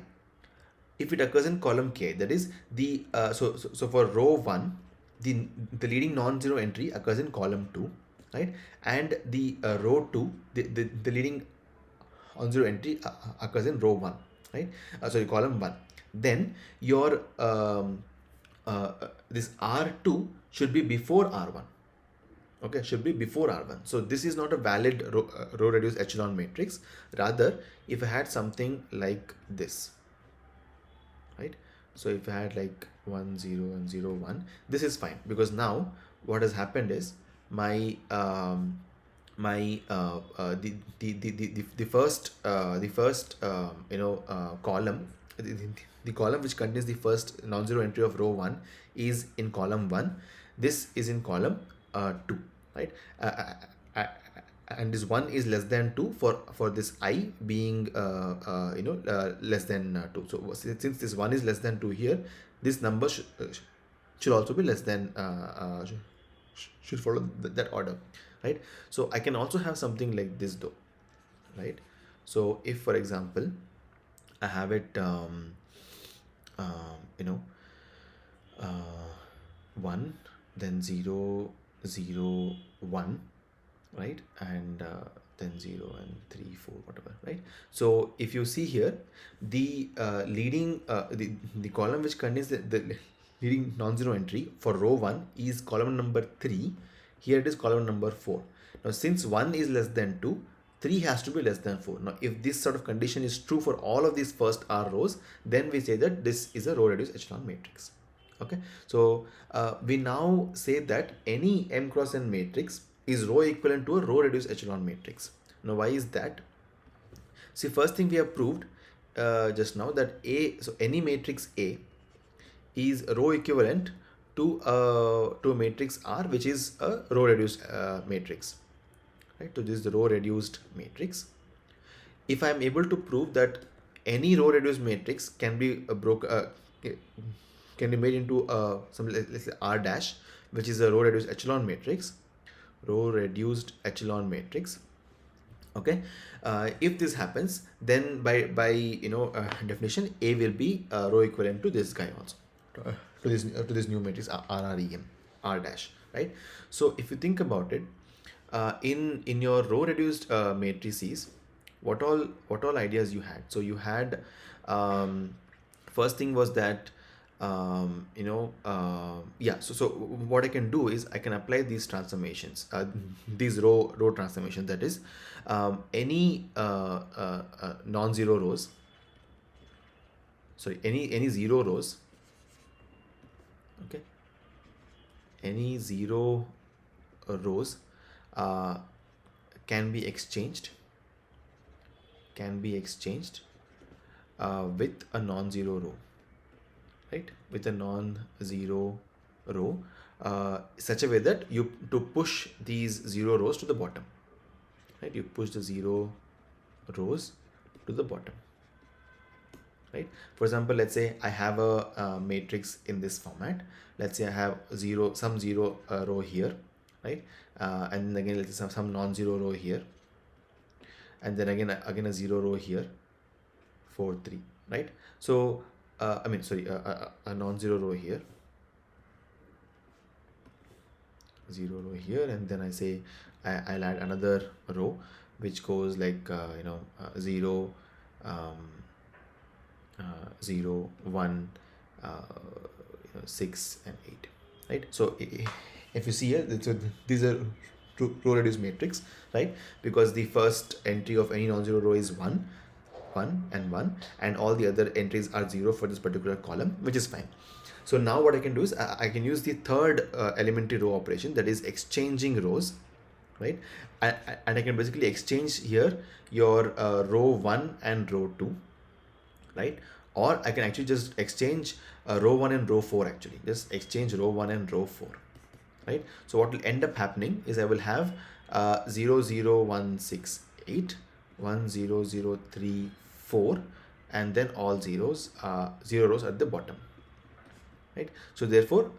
if it occurs in column K, that is the so for row 1, the leading non-zero entry occurs in column 2, right? And the row 2, the leading non-zero entry occurs in row 1, right? Sorry, column 1. Then your this R2 should be before R1. Okay, should be before R1. So this is not a valid row reduced echelon matrix. Rather, if I had something like this, right? So if I had like 1 0 and 0 1, this is fine, because now what has happened is my the first column, the column which contains the first non-zero entry of row 1 is in column 1. This is in column 2, right? And this 1 is less than 2 for this I being less than 2. So since this 1 is less than 2 here, this number should also be less than should follow that order, right? So I can also have something like this though, right? So if, for example, I have it 1, then 0 0 1, right? And then 0 and 3 4, whatever, right? So if you see here, the leading the column which contains the leading non-zero entry for row 1 is column number 3. Here it is column number 4. Now since 1 is less than 2, 3 has to be less than 4. Now if this sort of condition is true for all of these first R rows, then we say that this is a row reduced echelon matrix. Okay, so we now say that any m cross n matrix is row equivalent to a row reduced echelon matrix. Now why is that? See, first thing we have proved just now, that so any matrix A is row equivalent to a matrix R, which is a row reduced matrix, right? So this is the row reduced matrix. If I am able to prove that any row reduced matrix can be can be made into some, let's say, R dash, which is a row reduced echelon matrix, okay. If this happens, then by definition, A will be row equivalent to this guy also, to this new matrix RREM, R dash, right? So if you think about it, in your row reduced matrices, what all ideas you had? So you had first thing was that so what I can do is I can apply these transformations, these row transformations, that is any non-zero rows, sorry, any zero rows, okay, any zero rows can be exchanged with a non-zero row, right? With a non-zero row, such a way that to push these zero rows to the bottom, right? You push the zero rows to the bottom, right? For example, let's say I have a matrix in this format. Let's say I have some zero row here, right? And then again, let's say some non-zero row here, and then again a zero row here, 4 3, right? So a non-zero row here, 0 row here, and then I say I'll add another row which goes like 0 0 1 6 and 8, right? So if you see here, these are row reduced matrix, right? Because the first entry of any non-zero row is 1 and 1, and all the other entries are 0 for this particular column, which is fine. So now what I can do is I can use the third elementary row operation, that is exchanging rows, right? And I can basically exchange here your row 1 and row 2, right? Or I can actually just exchange row 1 and row 4, actually just exchange row 1 and row 4, right? So what will end up happening is I will have 0 0 1 6 8 1 0 0 3 4, and then all zeros, 0 rows at the bottom, right? So therefore,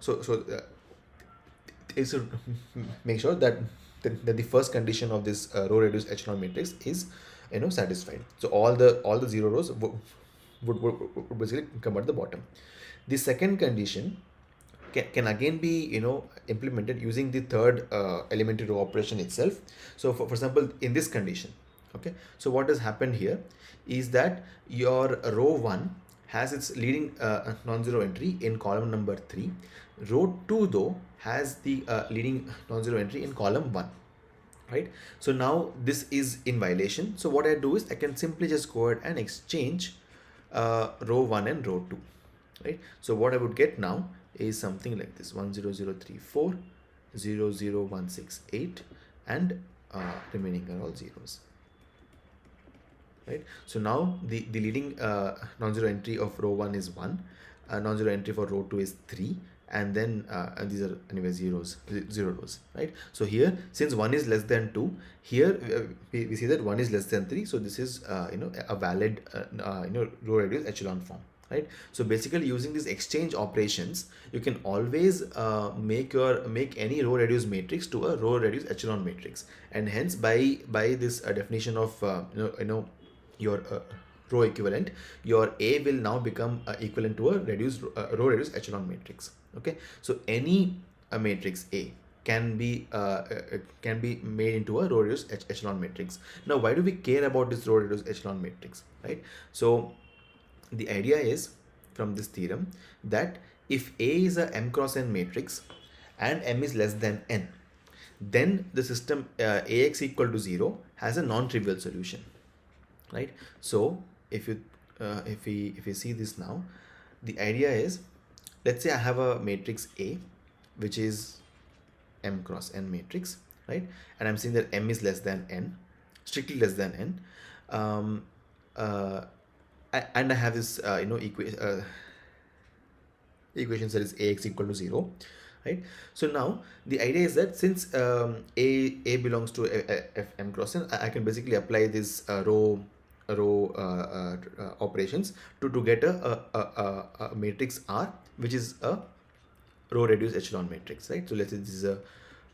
is to make sure that the first condition of this row reduced echelon matrix is satisfied. So all the 0 rows would basically come at the bottom. The second condition can again be implemented using the third elementary row operation itself. So for example, in this condition, okay, so what has happened here is that your row 1 has its leading non-zero entry in column number 3. Row 2 though has the leading non-zero entry in column 1, right? So now this is in violation. So what I do is I can simply just go ahead and exchange row 1 and row 2, right? So what I would get now is something like this: 1 0 0 3 4 0 0 1 6 8, and remaining are all zeros, right? So now the leading non-zero entry of row 1 is 1, non-zero entry for row 2 is 3, and then and these are anyway zero rows, right? So here, since 1 is less than 2, here we see that 1 is less than 3, so this is a valid row reduced echelon form, right? So basically, using these exchange operations, you can always make any row reduced matrix to a row reduced echelon matrix, and hence by this definition of your row equivalent, your A will now become equivalent to a row reduced echelon matrix. Okay, so any matrix A can be made into a row reduced echelon matrix. Now, why do we care about this row reduced echelon matrix, right? So the idea is, from this theorem, that if A is a m cross n matrix and m is less than n, then the system Ax equal to 0 has a non-trivial solution, right? So if we see this now, the idea is, let's say I have a matrix A which is m cross n matrix, right? And I'm saying that m is less than n, strictly less than n, and I have this equations that is Ax equal to 0, right? So now the idea is that since A belongs to Fm cross n, I can basically apply this row operations to get a matrix R, which is a row reduced echelon matrix, right? So let's say this is a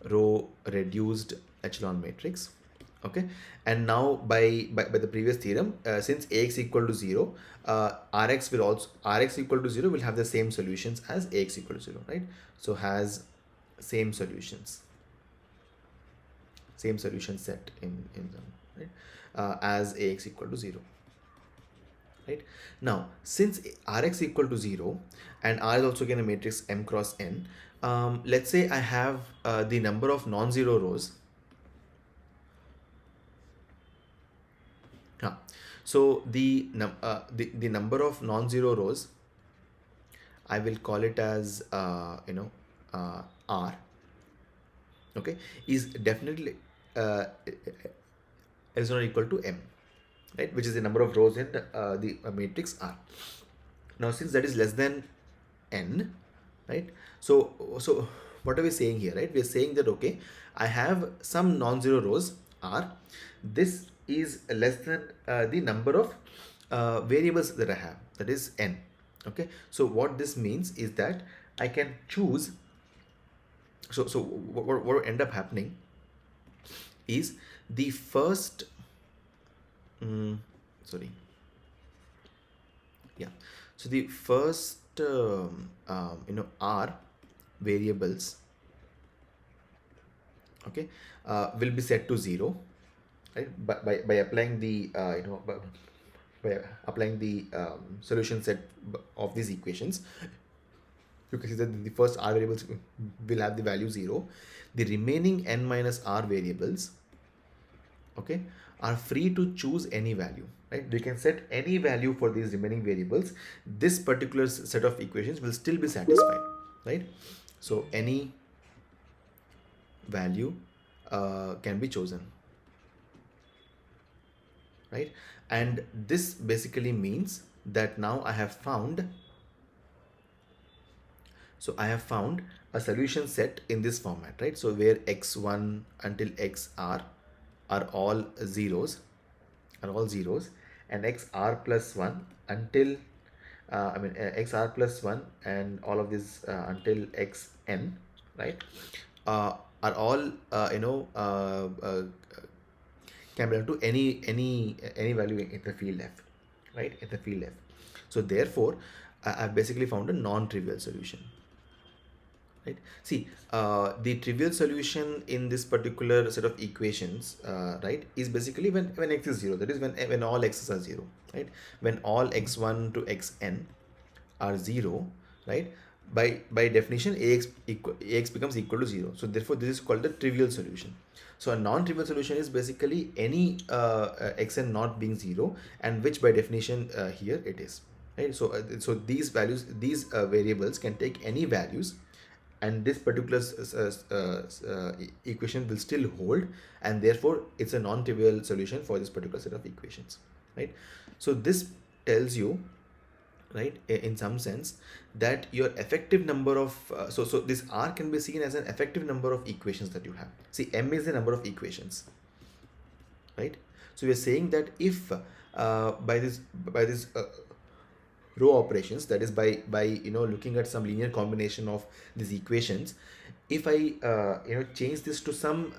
row reduced echelon matrix, okay? And now by the previous theorem, since Ax equal to 0, Rx equal to 0 will have the same solutions as Ax equal to 0, right? So has same solution set in them, right? As Ax equal to 0, right? Now, since Rx equal to 0 and R is also again a matrix m cross n, let's say I have the number of non-zero rows. So the number of non-zero rows, I will call it as R, okay, is definitely is not equal to m, right, which is the number of rows in the matrix R. Now, since that is less than n, right, so what are we saying here, right? We are saying that, okay, I have some non-zero rows R. This is less than the number of variables that I have, that is n. Okay, so what this means is that I can choose. So what will end up happening is the first so the first R variables, okay, will be set to 0, right, by applying the by applying the solution set of these equations. You can see that the first R variables will have the value 0. The remaining n minus R variables, okay, are free to choose any value, right? They can set any value for these remaining variables. This particular set of equations will still be satisfied, right? So any value can be chosen, right? And this basically means that now I have found a solution set in this format, right? So where x1 until xr are all zeros, and xr plus 1 until xr plus 1 and all of this until xn, right, are all can belong to any value in the field f, right, in the field f. So therefore I've basically found a non-trivial solution, right? See, the trivial solution in this particular set of equations, right, is basically when x is 0, that is when all x's are 0, right? When all x1 to xn are 0, right, by definition ax becomes equal to 0. So therefore this is called the trivial solution. So a non-trivial solution is basically any xn not being 0, and which by definition here it is, right? So so these values, these variables can take any values, and this particular equation will still hold, and therefore it's a non-trivial solution for this particular set of equations, right? So this tells you, right, in some sense, that your effective number of so this R can be seen as an effective number of equations that you have. See, M is the number of equations, right? So we are saying that if by this row operations, that is by looking at some linear combination of these equations, if I change this to some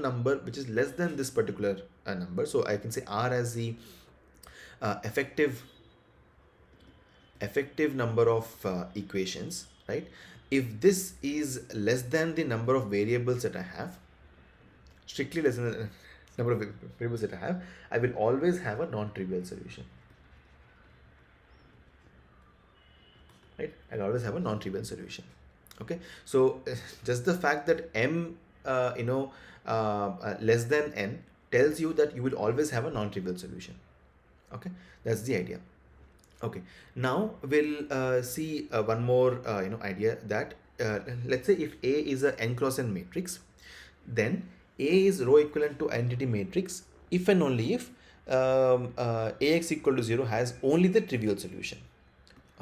number which is less than this particular number, so I can say R as the effective number of equations, right? If this is less than the number of variables that I have, strictly less than the number of variables that I have, I will always have a non-trivial solution, right? I'll always have a non-trivial solution. Okay, so just the fact that m less than n tells you that you will always have a non-trivial solution. Okay, that's the idea. Okay, now we'll see one more idea, that let's say if A is a n cross n matrix, then A is row equivalent to identity matrix if and only if Ax equal to 0 has only the trivial solution.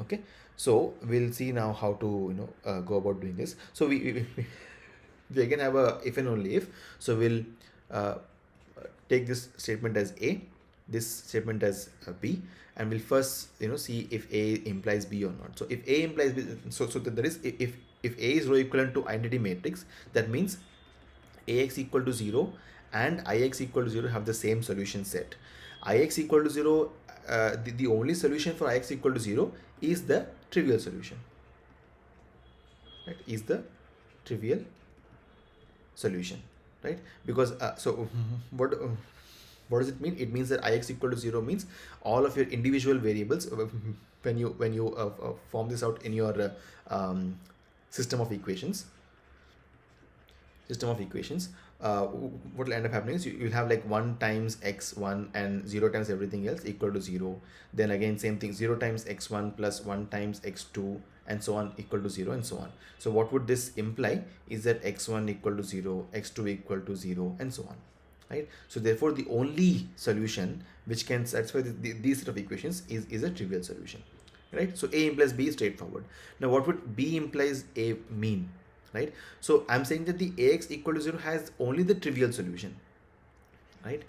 Okay, so we'll see now how to go about doing this. So we again have a if and only if. So we'll take this statement as A, this statement as B, and we'll first see if A implies B or not. So if A implies B, so that is, if A is row equivalent to identity matrix, that means Ax equal to 0 and Ix equal to 0 have the same solution set. Ix equal to 0, the only solution for Ix equal to 0 is the trivial solution, right? Is the trivial solution, right? Because so what does it mean? It means that Ix equal to 0 means all of your individual variables, when you form this out in your system of equations, what will end up happening is you'll have like 1 times x1 and 0 times everything else equal to 0. Then again same thing, 0 times x1 plus 1 times x2 and so on equal to 0 and so on. So what would this imply is that x1 equal to 0, x2 equal to 0 and so on, right? So therefore the only solution which can satisfy these set of equations is a trivial solution, right? So A implies B is straightforward. Now what would B implies A mean, right? So I'm saying that the Ax equal to 0 has only the trivial solution, right?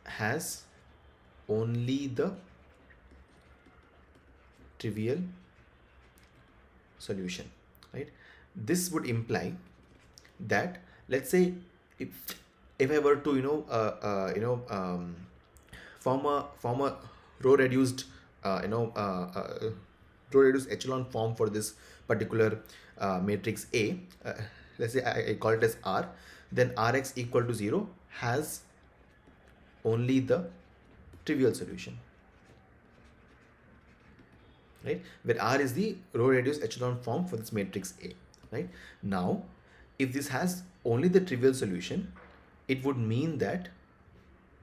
Has only the trivial solution, right? This would imply that, let's say if I were to form a row reduced row reduced echelon form for this particular matrix A, let's say I call it as R, then Rx equal to 0 has only the trivial solution, right? Where R is the row reduced echelon form for this matrix A, right? Now if this has only the trivial solution, it would mean that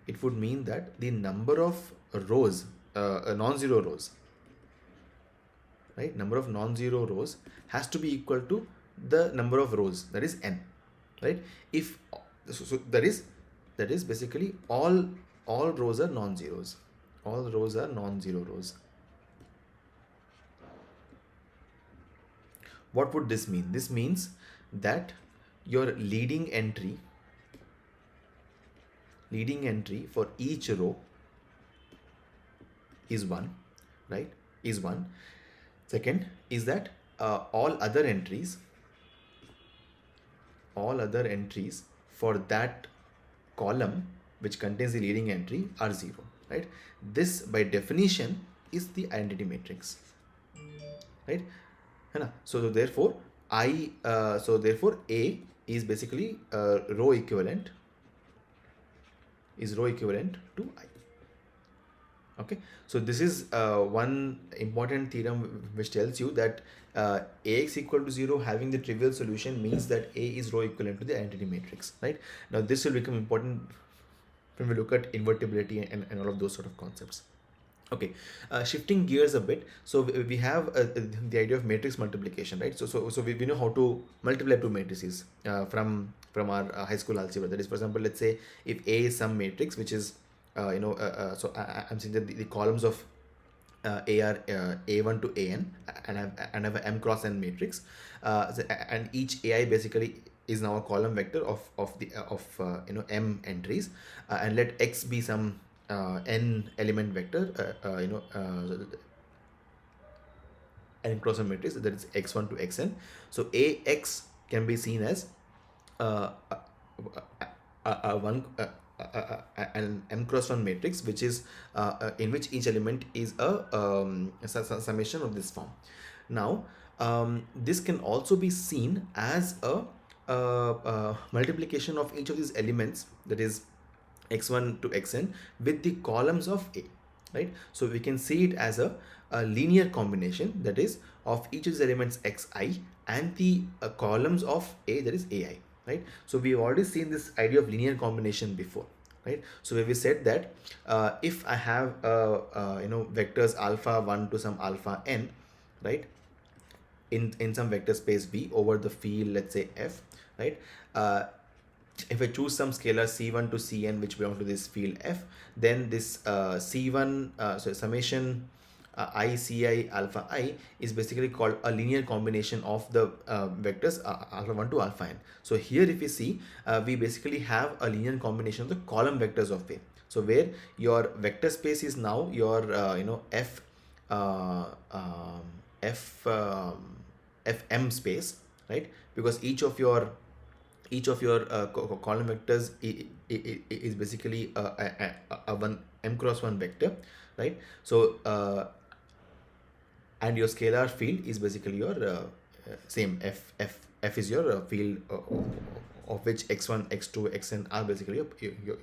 it would mean that the number of rows, non-zero rows, right, number of non-zero rows has to be equal to the number of rows, that is n, right? If so that is basically all rows are non-zeros, all rows are non-zero rows. What would this mean? This means that your leading entry for each row is 1, right, is 1. Second is that all other entries for that column which contains the leading entry are 0, right? This by definition is the identity matrix, right? So therefore therefore A is basically row equivalent to I. Okay, so this is one important theorem which tells you that Ax equal to 0 having the trivial solution means that A is row equivalent to the identity matrix, right? Now this will become important when we look at invertibility and all of those sort of concepts. Okay, shifting gears a bit. So we have the idea of matrix multiplication, right? So we know how to multiply two matrices from our high school algebra. That is, for example, let's say if A is some matrix which is so I'm saying that the columns of A are A1 to AN, and have a M cross N matrix, and each AI basically is now a column vector of M entries, and let X be some N element vector, N cross N matrix, that is X1 to Xn. So AX can be seen as an M cross 1 matrix, which is in which each element is a summation of this form. Now this can also be seen as a multiplication of each of these elements, that is x1 to xn, with the columns of A, right? So we can see it as a linear combination, that is of each of the elements xi and the columns of A, that is AI, right? So we've already seen this idea of linear combination before, right? So we said that if I have vectors alpha 1 to some alpha n, right, in some vector space V over the field, let's say F, right, if I choose some scalar c1 to cn which belong to this field F, then this c1 so summation I ci alpha I is basically called a linear combination of the vectors alpha 1 to alpha n. So here if you see, we basically have a linear combination of the column vectors of A. So where your vector space is now your F Fm space, right? Because each of your column vectors is basically a one M cross 1 vector, right? So and your scalar field is basically your same F is your field of which x1 x2 xn are basically your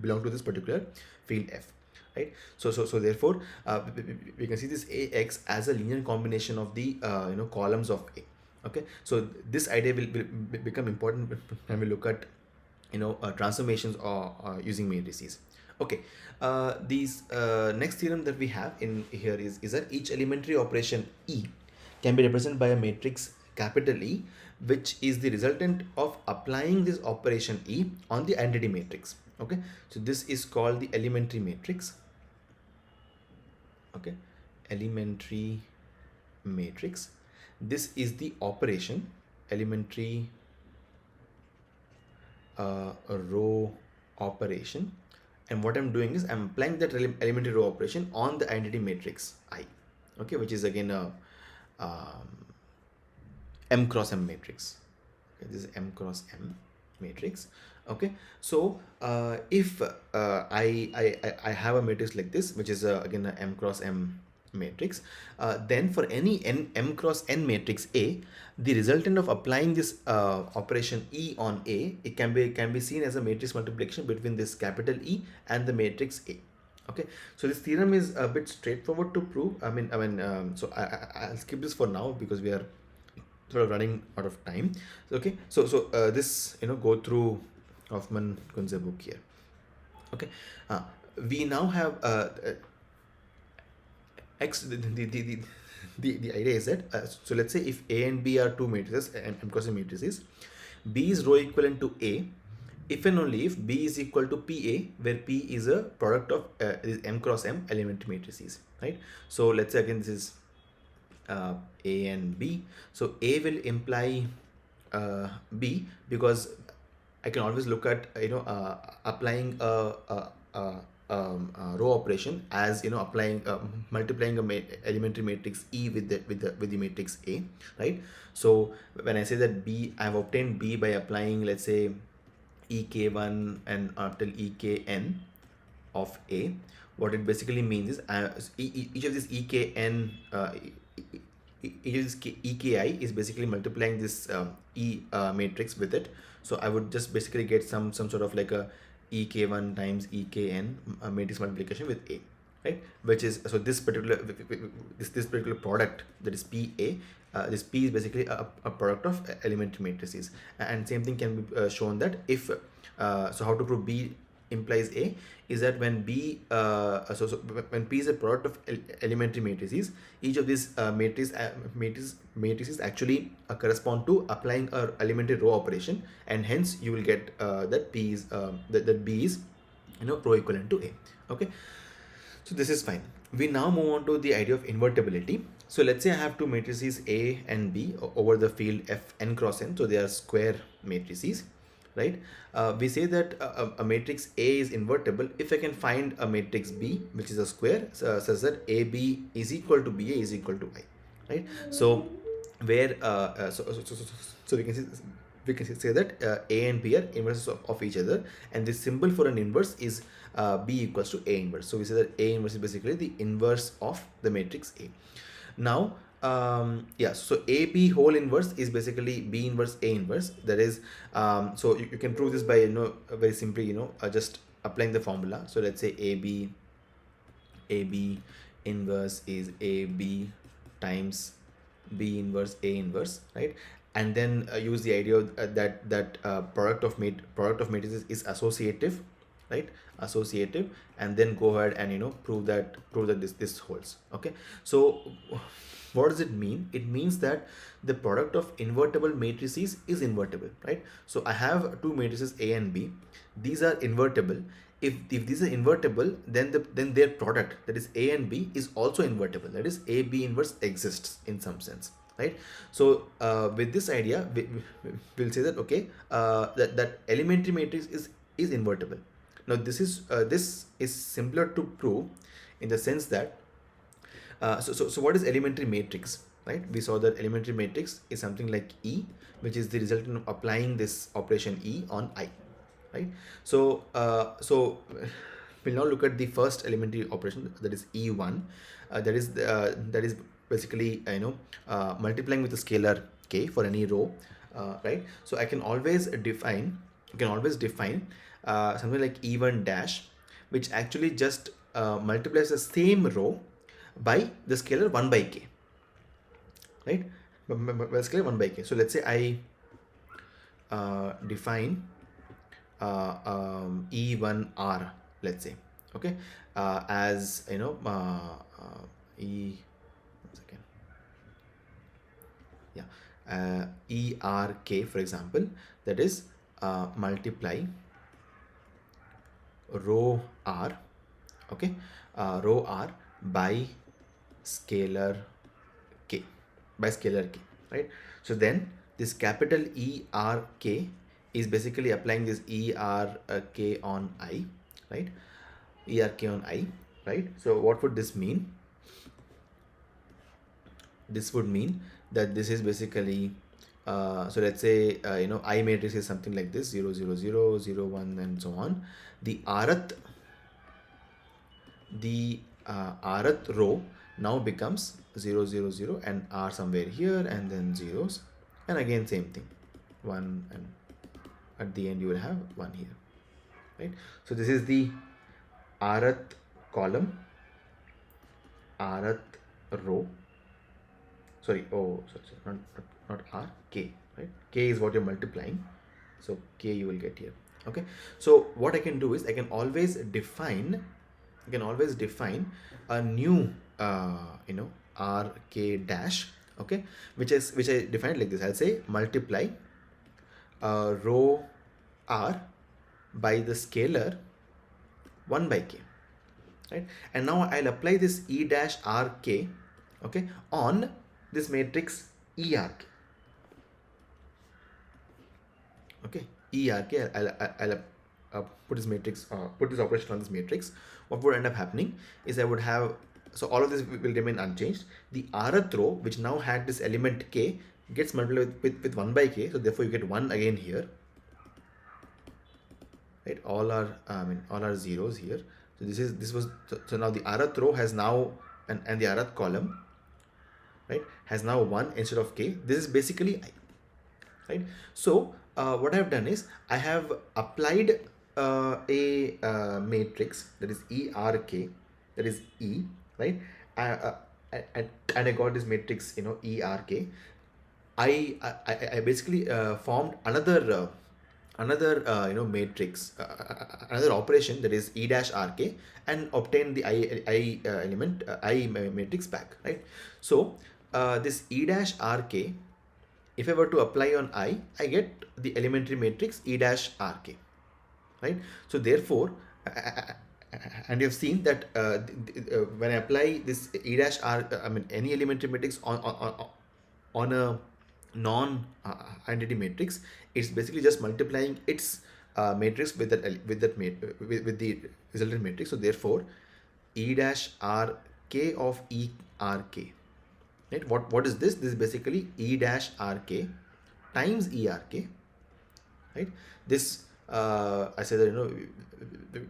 belong to this particular field F, right? So therefore we can see this Ax as a linear combination of the columns of A. Okay, so this idea will become important when we look at transformations or using matrices. Okay, these next theorem that we have in here is that each elementary operation E can be represented by a matrix capital E, which is the resultant of applying this operation E on the identity matrix. Okay, so this is called the elementary matrix. Okay, elementary matrix. This is the operation, elementary row operation, and what I'm doing is I'm applying that elementary row operation on the identity matrix I, okay, which is again a M cross M matrix. Okay, this is M cross M matrix. Okay, so if I have a matrix like this, which is again a M cross M matrix, then for any M cross N matrix A, the resultant of applying this operation E on A, it can be seen as a matrix multiplication between this capital E and the matrix A. Okay, so this theorem is a bit straightforward to prove. So I'll skip this for now because we are sort of running out of time. Okay, so this go through Hoffman Kunze book here. Okay, uh, we now have X, the idea is that, so let's say if A and B are two matrices, and M cross N matrices, B is row equivalent to A, if and only if B is equal to PA, where P is a product of is M cross M elementary matrices, right? So let's say again this is A and B. So A will imply B, because I can always look at applying a row operation as applying multiplying a elementary matrix E with the matrix A, right? So when I say that B, I have obtained B by applying, let's say, ek1 and till ekn of A. What it basically means is each of these ekn each of this eki is basically multiplying this E matrix with it. So I would just basically get some sort of like a ek1 times ekn matrix multiplication with A, right? Which is, so this particular this particular product, that is PA, this P is basically a product of elementary matrices. And same thing can be shown that if so how to prove B implies A is that when B so when P is a product of elementary matrices, each of these matrices actually correspond to applying a elementary row operation, and hence you will get that P is that B is row equivalent to A. Okay, so this is fine. We now move on to the idea of invertibility. So let's say I have two matrices A and B over the field Fn cross n. So they are square matrices, right? We say that a matrix A is invertible if I can find a matrix B, which is a square, such that AB is equal to BA is equal to I, right? So where so we can say that A and B are inverses of each other, and the symbol for an inverse is B equals to A inverse. So we say that A inverse is basically the inverse of the matrix A. Now yeah, so AB whole inverse is basically B inverse A inverse. That is so you can prove this by very simply just applying the formula. So let's say AB inverse is AB times B inverse A inverse, right? And then use the idea that product of matrices is associative, right? Associative, and then go ahead and prove that this holds. Okay, so what does it mean? It means that the product of invertible matrices is invertible, right? So I have two matrices A and B. These are invertible. If these are invertible, then their product, that is A and B, is also invertible. That is AB inverse exists in some sense, right? So with this idea, we'll say that okay, that elementary matrix is invertible. Now this is simpler to prove in the sense that so what is elementary matrix, right? We saw that elementary matrix is something like E, which is the resultant of applying this operation E on I, right? So we'll now look at the first elementary operation, that is E1. That is basically multiplying with a scalar k for any row, right? So I can always define something like E1 dash, which actually just multiplies the same row by the scalar 1 by k, right? By scalar 1 by k. So let's say I define E1R, let's say, okay, as E, one second, yeah, ERK, for example, that is multiply row R, okay, row R by scalar k, right? So then this capital ERK is basically applying this ERK on I, right? ERK on I, right? So what would this mean? This would mean that this is basically so let's say I matrix is something like this: 0 0 0 0 1 and so on. The rth row now becomes 0 0 0 and R somewhere here, and then zeros, and again same thing, 1, and at the end you will have 1 here, right? So this is the rth column, rth row, sorry, not R, K, right? K is what you're multiplying, so K you will get here. Okay, so what I can do is I can always define a new rk dash, okay, which I defined like this. I'll say multiply rho r by the scalar 1 by k, right? And now I'll apply this e dash rk, okay, on this matrix erk. Okay, erk, I'll put this matrix, put this operation on this matrix. What would end up happening is I would have, so all of this will remain unchanged. The rth row, which now had this element k, gets multiplied with 1 by k, so therefore you get 1 again here, right? All are zeros here. So so now the rth row has now, and the rth column, right, has now 1 instead of k. This is basically I, right? So what I've done is I have applied a matrix that is erk, that is E, right? And I got this matrix, erk. I basically formed another matrix, another operation, that is e dash rk, and obtained the I element, I matrix back, right? So this e dash rk, if I were to apply on I get the elementary matrix e dash rk, right? So therefore, and you have seen that when I apply this e dash r, any elementary matrix on a non identity matrix, it's basically just multiplying its matrix with with the resultant matrix. So therefore, e dash r k of e r k, right? What is this? This is basically e dash r k times e r k, right? This I say that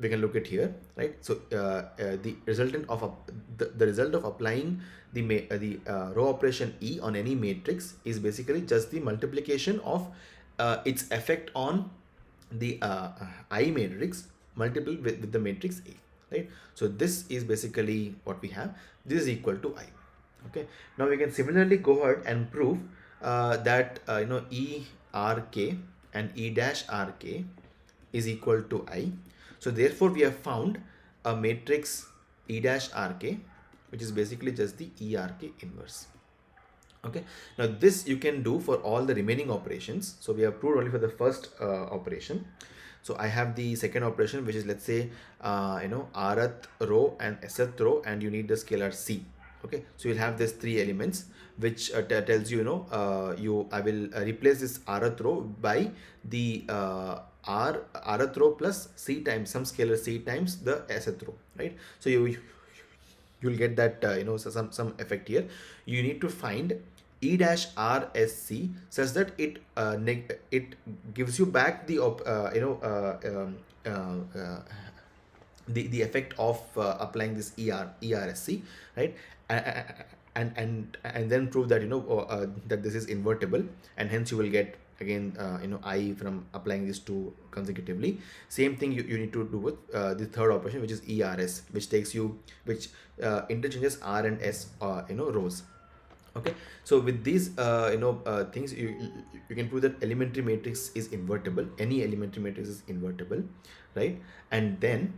we can look at here, right? So the resultant of the result of applying the row operation E on any matrix is basically just the multiplication of its effect on the I matrix multiplied with the matrix A, right? So this is basically what we have. This is equal to I. Okay, now we can similarly go ahead and prove that E R K and E dash R K is equal to I. So therefore we have found a matrix E dash RK, which is basically just the ERK inverse. Okay, now this you can do for all the remaining operations. So we have proved only for the first operation. So I have the second operation, which is, let's say rth row and sth row, and you need the scalar c. Okay, so you'll have these three elements, which tells you, I will replace this rth row by the rth row plus c times some scalar c times the sth row, right? So you'll get that some effect here. You need to find E dash R S C such that it gives you back the the effect of applying this ERSC, right? And then prove that that this is invertible, and hence you will get again I from applying these two consecutively. Same thing you need to do with the third operation, which is ERS, which interchanges R and S rows. Okay, so with these things, you can prove that elementary matrix is invertible. Any elementary matrix is invertible, right? And then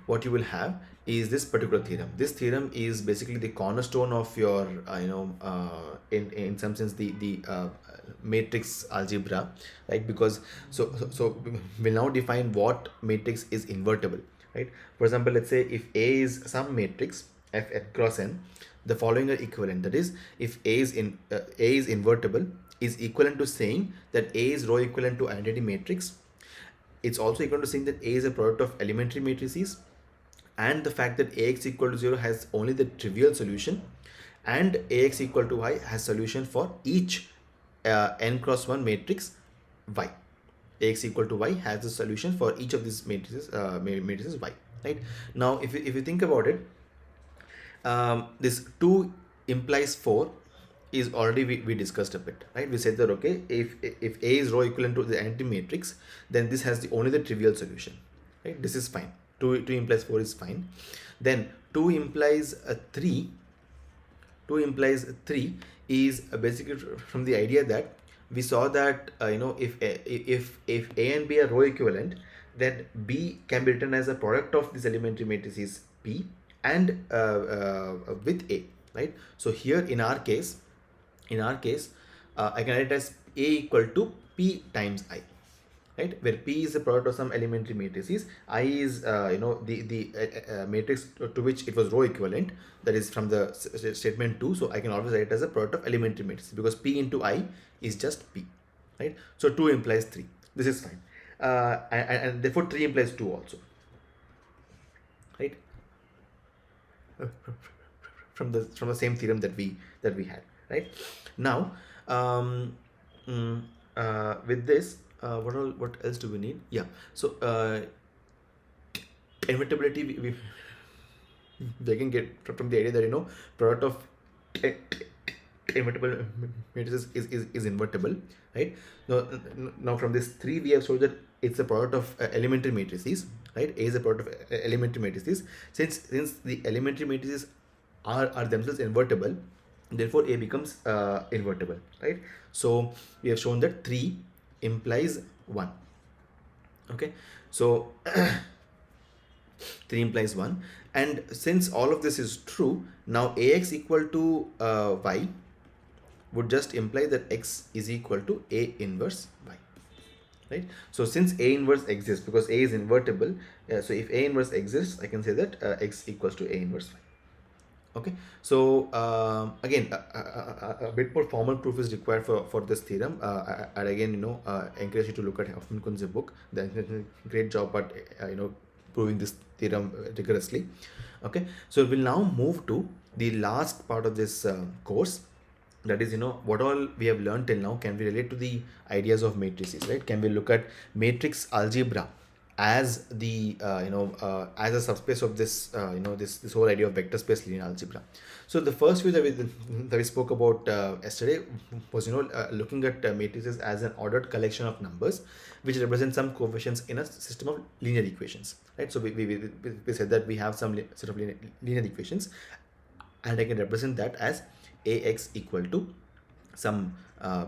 what you will have is this particular theorem. This theorem is basically the cornerstone of your in some sense the matrix algebra, right? Because so we'll now define what matrix is invertible, right? For example, let's say if A is some matrix f cross n, the following are equivalent. That is, if A is invertible, is equivalent to saying that A is row equivalent to identity matrix. It's also equal to saying that A is a product of elementary matrices, and the fact that Ax equal to 0 has only the trivial solution, and Ax equal to y has solution for each n cross 1 matrix y. Ax equal to y has the solution for each of these matrices y, right? Now if you think about it, this 2 implies 4 is already we discussed a bit, right? We said that, okay, if A is row equivalent to the identity matrix, then this has only the trivial solution, right? This is fine. 2 implies 4 is fine. Then 2 implies 3. 2 implies 3 is basically from the idea that we saw that if A and B are row equivalent, then B can be written as a product of this elementary matrices P and with A, right? So here in our case, I can write it as A equal to P times I, right, where P is the product of some elementary matrices, I is the matrix to which it was row equivalent, that is from the statement 2. So I can always write it as a product of elementary matrices because P into I is just P, right? So 2 implies 3. This is fine, and therefore 3 implies 2 also, right? From the same theorem that we had, right? Now, with this, what else do we need? Yeah, so invertibility, we can get from the idea that product of invertible matrices is invertible, right? Now from this 3 we have showed that it's a product of elementary matrices, right? A is a product of elementary matrices. Since the elementary matrices are themselves invertible, therefore A becomes invertible, right? So we have shown that 3 implies 1. Okay, so 3 implies 1, and since all of this is true, now Ax equal to y would just imply that x is equal to A inverse y, right? So since A inverse exists, because A is invertible, so if A inverse exists, I can say that x equals to A inverse y. Okay, so again, a bit more formal proof is required for this theorem. And again, encourage you to look at Hoffman Kunz's book. They did a great job at proving this theorem rigorously. Okay, so we'll now move to the last part of this course. That is, what all we have learned till now can be related to the ideas of matrices, right? Can we look at matrix algebra as the as a subspace of this this whole idea of vector space linear algebra? So the first view that we spoke about yesterday was looking at matrices as an ordered collection of numbers which represent some coefficients in a system of linear equations, right? So we said that we have some set of linear equations, and I can represent that as Ax equal to some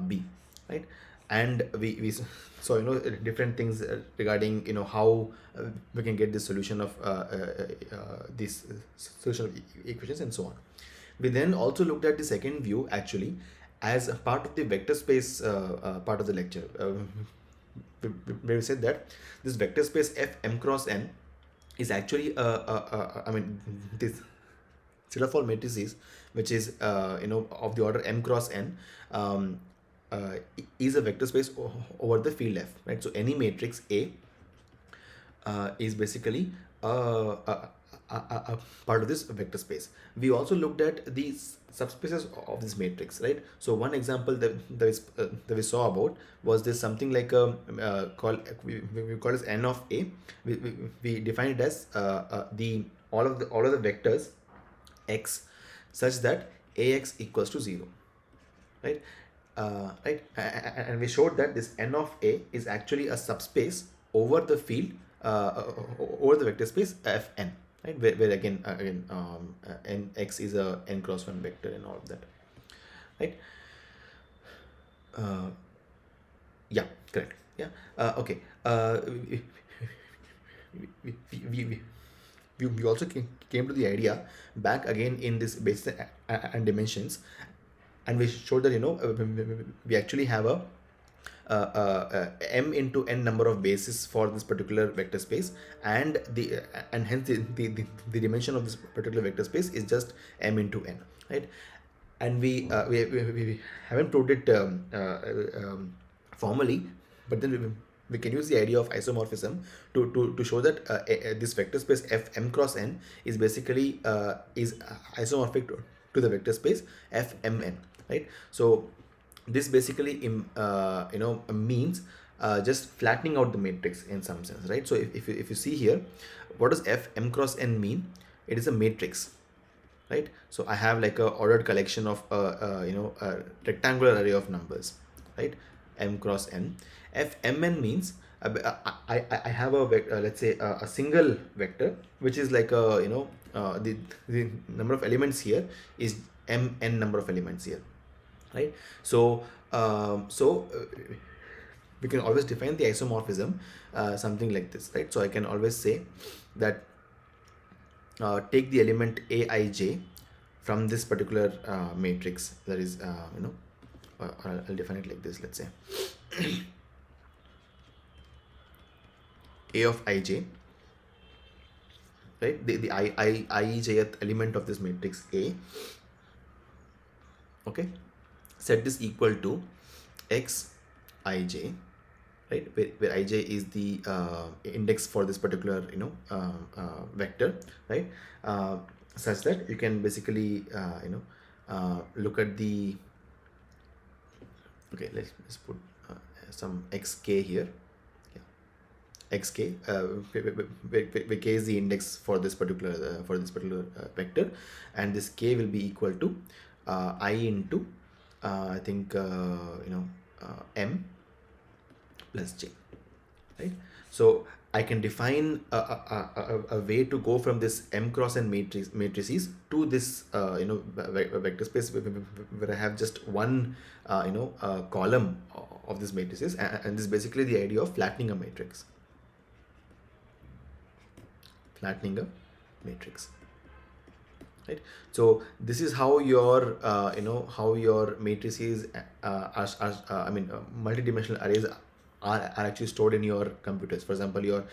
b, right? And we saw different things regarding how we can get the solution of this solution of equations and so on. We then also looked at the second view actually as a part of the vector space part of the lecture, where we said that this vector space f m cross n is actually this set of all matrices which is of the order m cross n is a vector space over the field F, right? So any matrix A is basically a part of this vector space. We also looked at the subspaces of this matrix, right? So one example that we saw about was this something like a we call as n of A. We define it as all of the vectors x such that Ax equals to 0, right? And we showed that this n of A is actually a subspace over the field over the vector space Fn, right? Where again nx is a n cross 1 vector and all of that, right? Yeah, correct. Yeah. Okay. We also came to the idea back again in this basis and dimensions, and we showed that we actually have a m into n number of bases for this particular vector space, and hence the dimension of this particular vector space is just m into n, right? And we haven't proved it formally, but then we can use the idea of isomorphism to show that this vector space f m cross n is basically is isomorphic to the vector space f m n, right? So this basically means just flattening out the matrix in some sense, right? So if you see here, what does f m cross n mean? It is a matrix, right? So I have like a ordered collection of a rectangular array of numbers, right? M cross n. F m n means I have a let's say a single vector which is like a the number of elements here is m n number of elements here, right? We can always define the isomorphism something like this, right? So I can always say that take the element aij from this particular matrix, that is I'll define it like this. Let's say a of ij, right? The ijth element of this matrix A, okay, set this equal to x ij, right, where ij is the index for this particular vector, right, such that you can basically look at the, okay, let's put some xk here, xk, where k is the index for this particular vector, and this k will be equal to I into I think m plus j, right? So I can define a way to go from this m cross n matrices to this vector space where I have just one column of this matrices, and this is basically the idea of flattening a matrix. Right? So this is how your how your matrices multidimensional arrays are actually stored in your computers. For example, your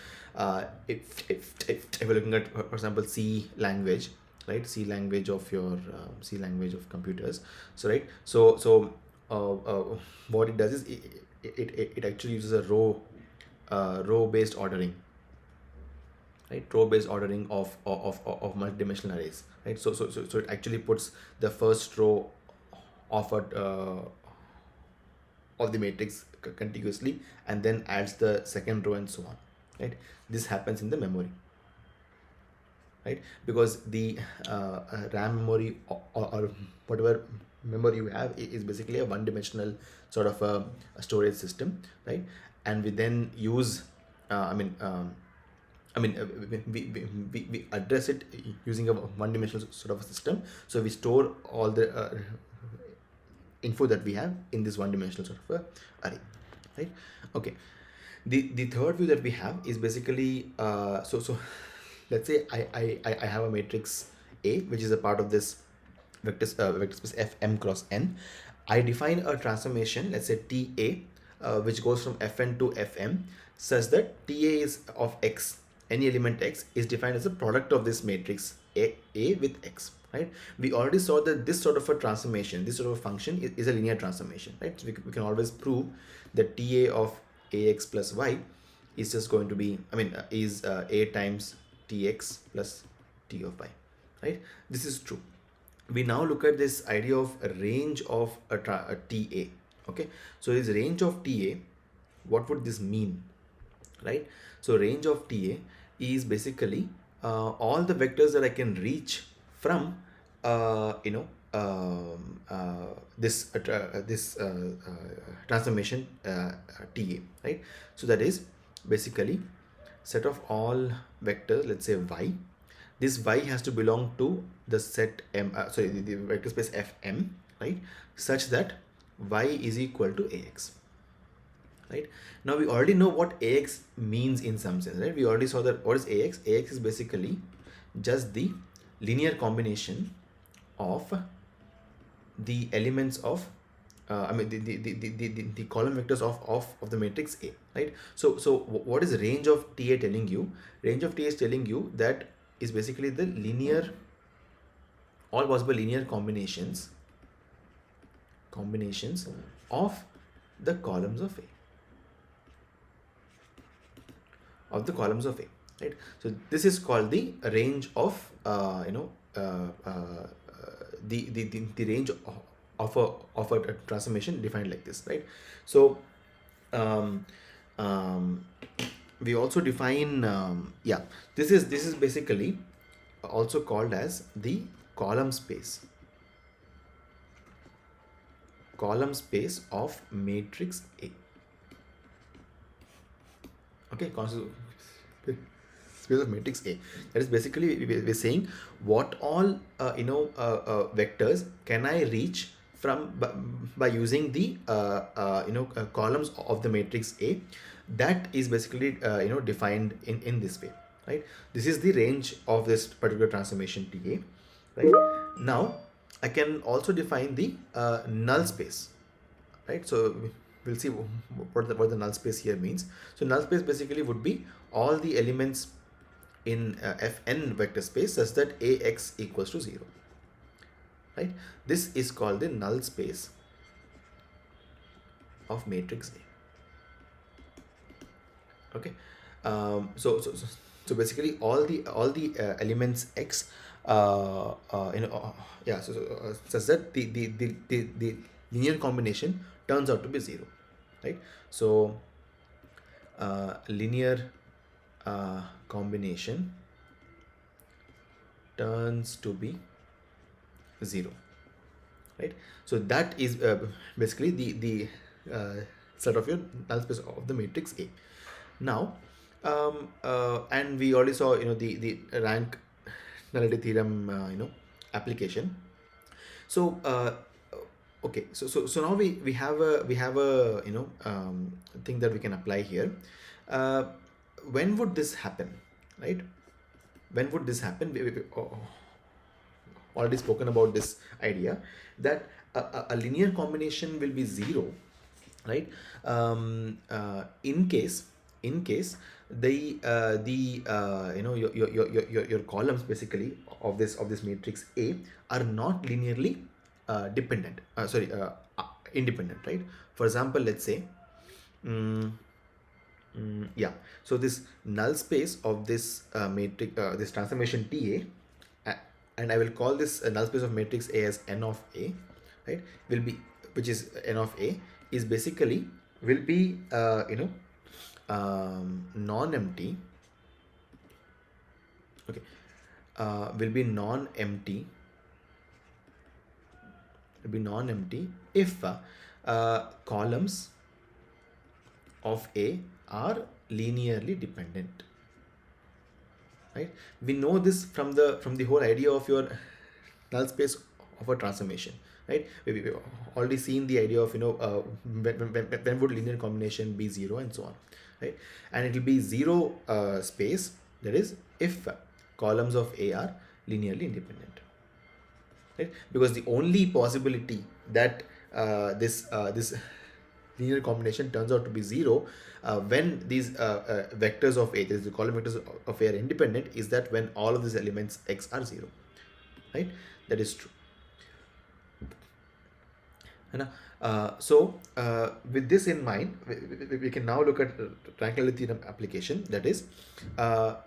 if you're looking at, for example, C language, right? C language of your C language of computers. So right, what it does is it actually uses a row based ordering, right? Row based ordering of multidimensional arrays, right? So it actually puts the first row of of the matrix contiguously, and then adds the second row and so on, right? This happens in the memory, right? Because the RAM memory or whatever memory you have is basically a one-dimensional sort of a storage system, right? And we then use we address it using a one-dimensional sort of a system. So we store all the info that we have in this one-dimensional sort of a array, right? Okay. The third view that we have is basically so let's say I have a matrix A, which is a part of this vector space Fm cross n. I define a transformation, let's say Ta, which goes from Fn to Fm, such that Ta is of x, any element x is defined as a product of this matrix A with x, right? We already saw that this sort of a transformation, this sort of a function is a linear transformation, right? So we can always prove that Ta of ax plus y is just going to be, is a times tx plus t of y, right? This is true. We now look at this idea of a range of a Ta, okay? So this range of Ta, what would this mean, right? So range of Ta is basically all the vectors that I can reach from this transformation Ta, right? So that is basically set of all vectors, let's say y. This y has to belong to the set m, the vector space Fm, right? Such that y is equal to ax. Right? Now we already know what ax means in some sense, right? We already saw that what is ax. Ax is basically just the linear combination of the elements of the column vectors of the matrix A, right? So what is range of Ta telling you? Range of Ta is telling you that is basically the linear, all possible linear combinations of the columns of A. Right? So this is called the range of the range of a transformation defined like this, right? So we also define this is basically also called as the column space of matrix A. Okay, space of matrix A. That is basically we're saying what all vectors can I reach from by using the columns of the matrix A that is basically defined in this way, right? This is the range of this particular transformation TA, right? Now I can also define the null space, right? So we'll see what the null space here means. So null space basically would be all the elements in Fn vector space such that Ax equals to 0, right? This is called the null space of matrix A. Okay. So basically all the elements X such that the linear combination turns out to be 0, right? So linear combination turns to be 0, right? So that is basically the set of your null space of the matrix A. Now and we already saw the rank nullity theorem application. So okay, so now we have a thing that we can apply here. When would this happen, right? When would this happen? We already spoken about this idea that a linear combination will be 0, right? In case your columns basically of this matrix A are not linearly independent, right? For example, let's say yeah, so this null space of this matrix, this transformation TA, and I will call this null space of matrix A as n of A, right? Will be, which is n of A is basically will be non-empty. Okay, will be non-empty. Will be non-empty if columns of A are linearly dependent, right? We know this from the whole idea of your null space of a transformation, right? We've already seen the idea of when would linear combination be 0 and so on, right? And it will be 0 space, that is if columns of A are linearly independent, right? Because the only possibility that this linear combination turns out to be 0 when these vectors of A, that is the column vectors of A, are independent, is that when all of these elements X are 0, right? That is true. So with this in mind, we can now look at tranquility theorem application. That is so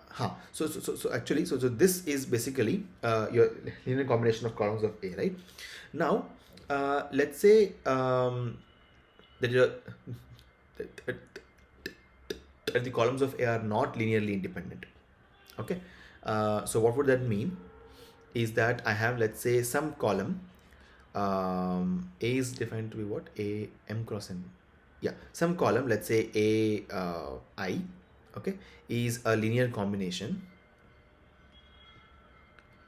actually so this is basically your linear combination of columns of A, right? Now let's say that the columns of A are not linearly independent. Okay, so what would that mean is that I have, let's say, some column A is defined to be what? A m cross n. Yeah, some column, let's say A I, okay, is a linear combination.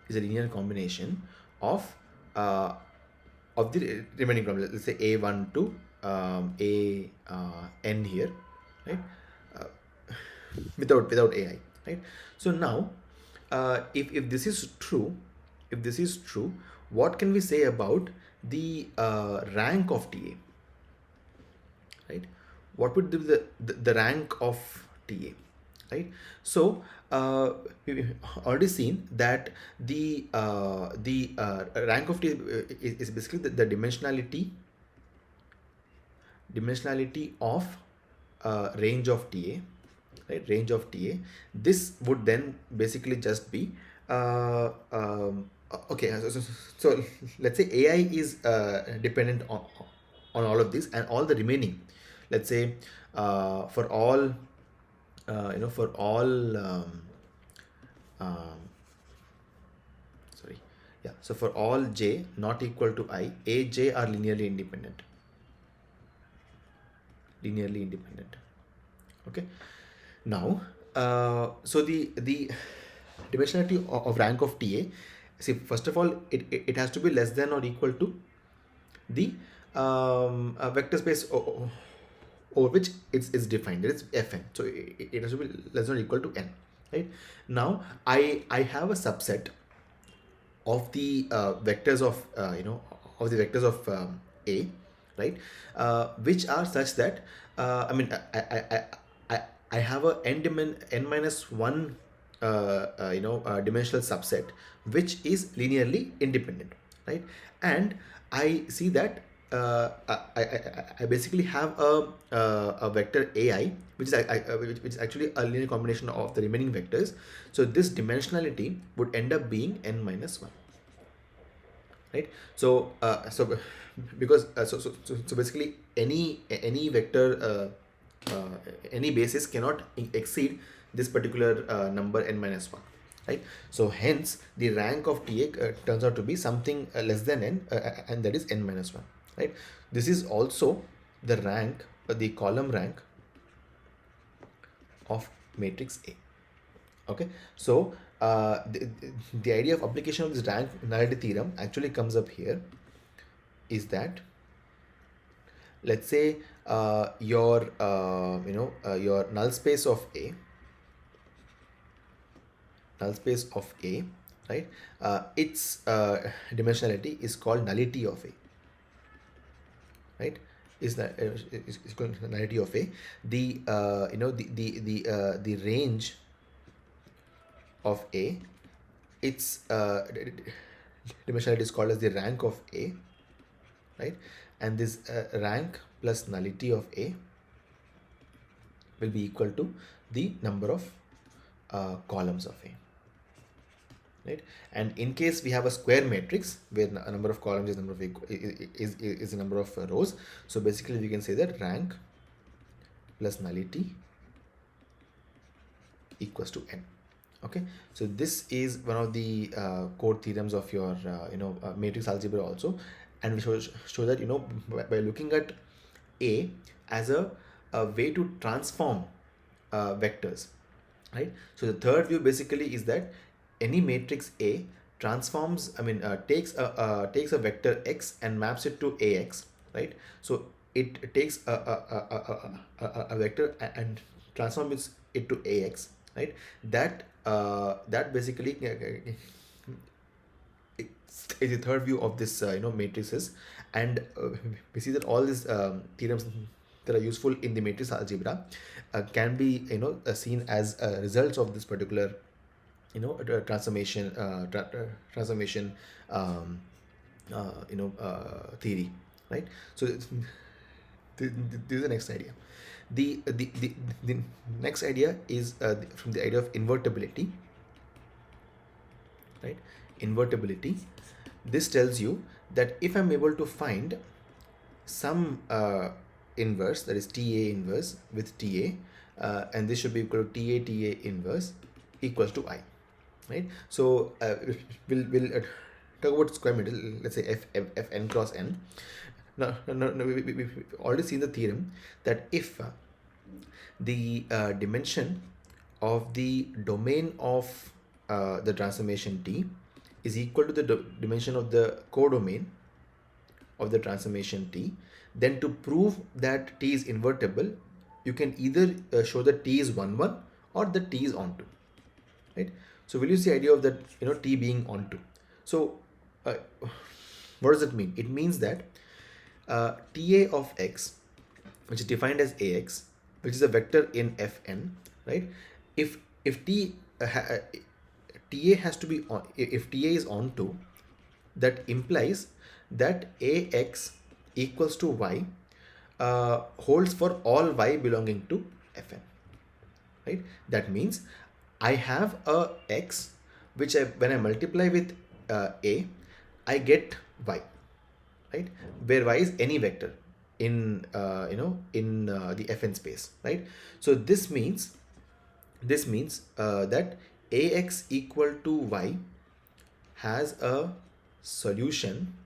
Is a linear combination of the remaining column. Let's say A1 to A n here, right? Without AI, right? So now, if this is true, what can we say about the rank of TA, right? What would be the rank of TA, right? So we've already seen that the rank of TA is basically the dimensionality of range of TA, right? Range of TA. This would then basically just be okay, so let's say AI is dependent on all of this, and all the remaining, let's say for all sorry, yeah, so for all j not equal to I, aj are linearly independent. Okay, now so the dimensionality of rank of TA, see, first of all, it has to be less than or equal to the vector space over which it's defined. It's Fn. So it has to be less than or equal to n. Right? Now I have a subset of the vectors of of the vectors of A, right? Which are such that I mean I, I have a n minus one dimensional subset which is linearly independent, right? And I see that I basically have a vector AI which is actually a linear combination of the remaining vectors. So this dimensionality would end up being n minus 1, right? So because so basically any vector any basis cannot exceed this particular number n minus 1, right? So hence the rank of TA turns out to be something less than n, and that is n minus 1, right? This is also the rank, the column rank of matrix A. Okay, so the idea of application of this rank nullity theorem actually comes up here, is that let's say your your null space of A, right? Its dimensionality is called nullity of A, right? Is that is called nullity of A. The the range of A, its dimensionality is called as the rank of A, right? And this rank plus nullity of A will be equal to the number of columns of A, right? And in case we have a square matrix where a number of columns is number of is the number of rows, so basically we can say that rank plus nullity equals to n. Okay, so this is one of the core theorems of your matrix algebra also, and we show that by looking at A as a way to transform vectors, right? So the third view basically is that any matrix A transforms, takes a vector x and maps it to Ax, right? So it takes a vector and transforms it to Ax, right? That basically is the third view of this matrices. And we see that all these theorems that are useful in the matrix algebra can be seen as results of this particular transformation theory, right? So this is the next idea. The next idea is from the idea of invertibility, right? Invertibility. This tells you that if I'm able to find some inverse, that is TA inverse with TA, and this should be equal to TA inverse equals to I, right? So we'll talk about square matrix. Let's say f n cross n. Now we've already seen the theorem that if the dimension of the domain of the transformation T is equal to the dimension of the codomain of the transformation T, then to prove that T is invertible, you can either show that T is 1, 1 or that T is onto, right? So we'll use the idea of that T being onto. So what does it mean? It means that TA of x, which is defined as Ax, which is a vector in Fn, right? If TA has to be on, if TA is onto, that implies that Ax equals to y holds for all y belonging to Fn, right? That means I have a x which when I multiply with A, I get y, right? Where y is any vector in the Fn space, right? So this means that Ax equal to y has a solution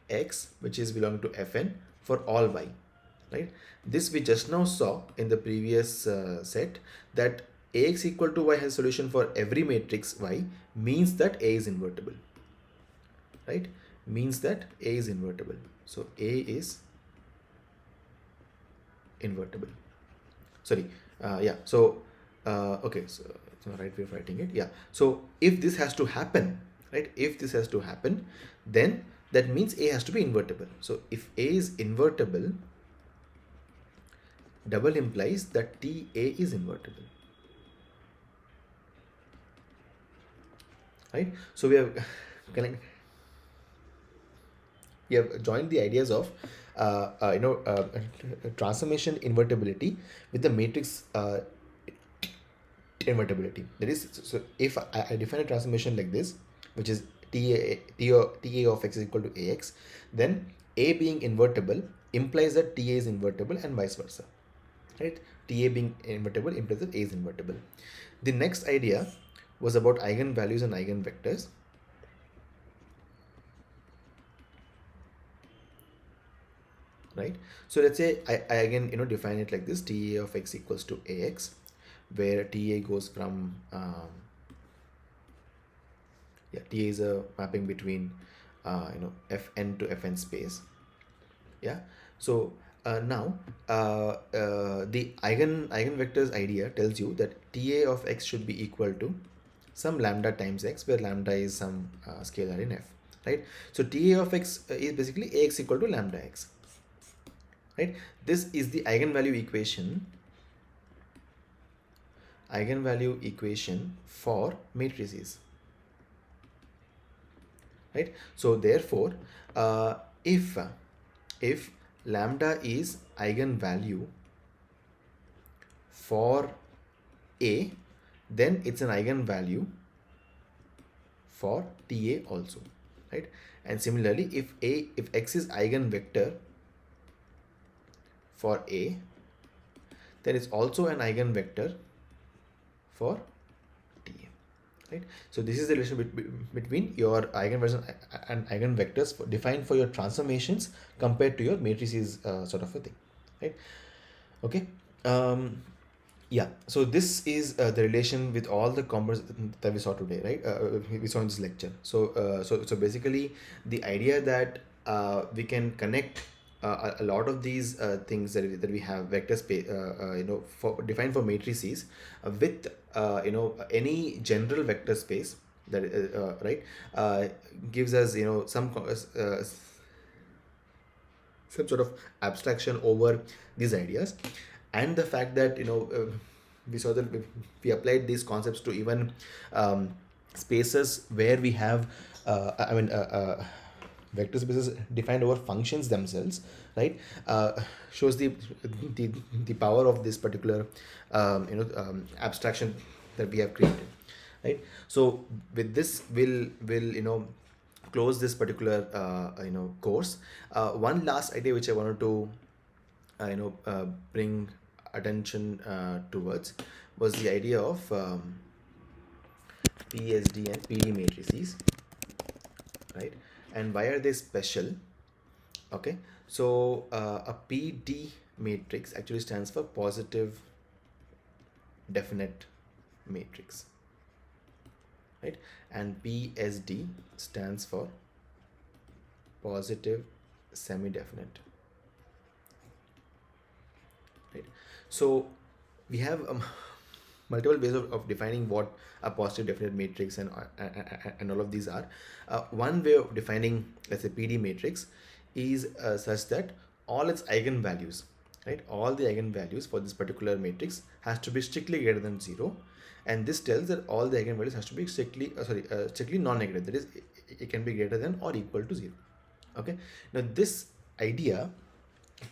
x which is belonging to Fn for all y, right? This we just now saw in the previous set, that Ax equal to y has solution for every matrix y means that A is invertible, right, means that A is invertible. So A is invertible. Sorry, yeah. So okay, so it's the right way of writing it. Yeah. So if this has to happen, right? If this has to happen, then that means A has to be invertible. So if A is invertible, double implies that TA is invertible, right? So we have connect, we have joined the ideas of transformation invertibility with the matrix invertibility. That is, so if I define a transformation like this, which is TA of x is equal to AX, then A being invertible implies that TA is invertible and vice versa, right? TA being invertible implies that A is invertible. The next idea was about eigenvalues and eigenvectors. Right, so let's say I again define it like this: TA of x equals to AX, where TA goes from yeah, TA is a mapping between Fn to Fn space. Yeah, so now the eigenvectors idea tells you that TA of x should be equal to some lambda times x, where lambda is some scalar in F, right? So TA of x is basically AX equal to lambda x, right? This is the eigenvalue equation for matrices, right? So therefore if lambda is eigenvalue for A, then it's an eigenvalue for TA also, right? And similarly, if x is eigenvector for A, then it's also an eigenvector for TA, right? So this is the relationship between your eigenvalues and eigenvectors defined for your transformations compared to your matrices, sort of a thing, right? Okay. Yeah, so this is the relation with all the components that we saw today, right? We saw in this lecture. So basically the idea that we can connect a lot of these things that we have vector space, for defined for matrices, with any general vector space that right, gives us some sort of abstraction over these ideas. And the fact that we saw that we applied these concepts to even spaces where we have vector spaces defined over functions themselves, right? Shows the the power of this particular abstraction that we have created, right? So with this we'll close this particular course. One last idea which I wanted to bring attention towards was the idea of PSD and PD matrices, right? And why are they special? Okay, so a PD matrix actually stands for positive definite matrix, right? And PSD stands for positive semi-definite, right? So we have multiple ways of defining what a positive definite matrix and all of these are. One way of defining, let's say, PD matrix is such that all its eigenvalues, right, all the eigenvalues for this particular matrix has to be strictly greater than 0, and this tells that all the eigenvalues has to be strictly non-negative, that is it can be greater than or equal to 0. Okay, now this idea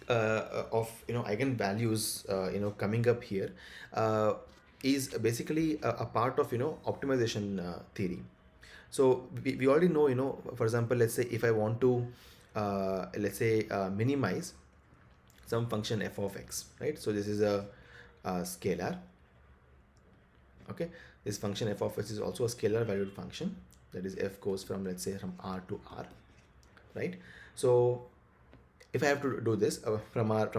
of eigenvalues coming up here is basically a part of optimization theory. So we already know, for example, let's say if I want to minimize some function f of x, right? So this is a scalar. Okay, this function f of x is also a scalar valued function, that is f goes from, let's say, from r to r, right? So if I have to do this from our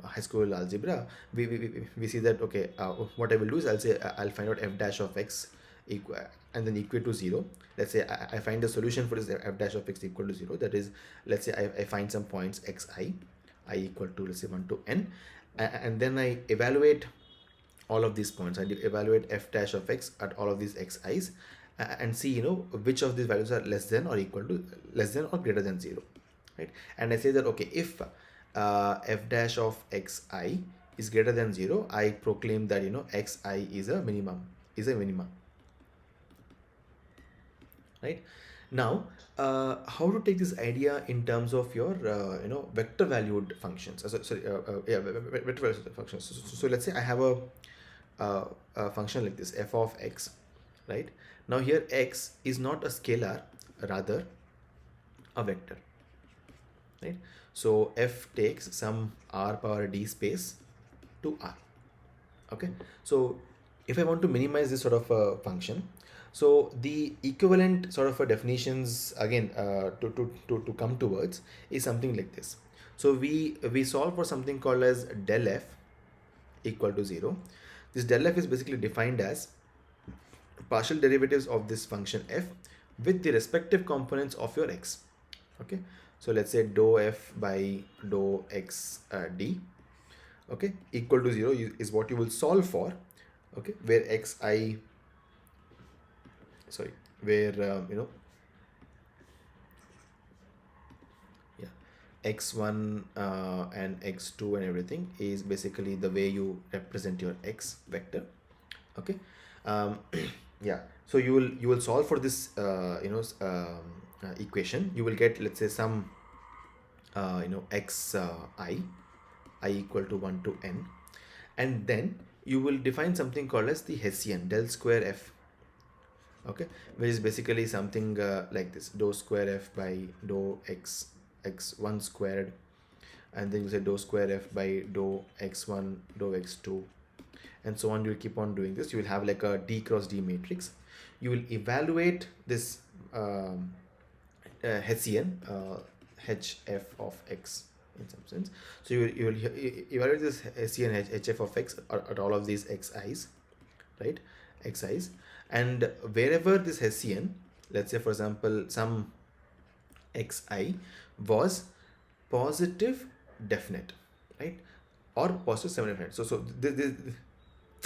high school algebra, we see that, okay, what I will do is I'll say I'll find out f dash of x equal, and then equate to 0. Let's say I find the solution for this f dash of x equal to 0. That is, let's say I find some points xi, I equal to, let's say, 1 to n, and then I evaluate all of these points. I evaluate f dash of x at all of these xi's, and see, which of these values are less than or equal to, less than or greater than 0, right? And I say that, okay, if f dash of xi is greater than 0, I proclaim that xi is a minimum, right? Now, how to take this idea in terms of your vector valued functions? Vector valued functions. So let's say I have a function like this, f of x, right? Now here x is not a scalar, rather a vector, right? So f takes some r power d space to r. Okay, so if I want to minimize this sort of a function, so the equivalent sort of a definitions again to come towards is something like this. So we solve for something called as del f equal to 0. This del f is basically defined as partial derivatives of this function f with the respective components of your x. Okay, so let's say dou f by dou x d, okay, equal to 0 is what you will solve for, okay, where xi, sorry, where yeah, x1 and x2 and everything is basically the way you represent your x vector. Okay, yeah, so you will solve for this equation. You will get, let's say, some I equal to 1 to n, and then you will define something called as the Hessian del square f, okay, which is basically something like this, dou square f by dou x1 squared, and then you say dou square f by dou x1 dou x2, and so on. You'll keep on doing this. You will have like a d cross d matrix. You will evaluate this Hessian hf of x in some sense. So you will evaluate this Hessian hf of x at all of these xi's, right? Xi's, and wherever this Hessian, let's say for example some xi was positive definite, right, or positive semi-definite. So this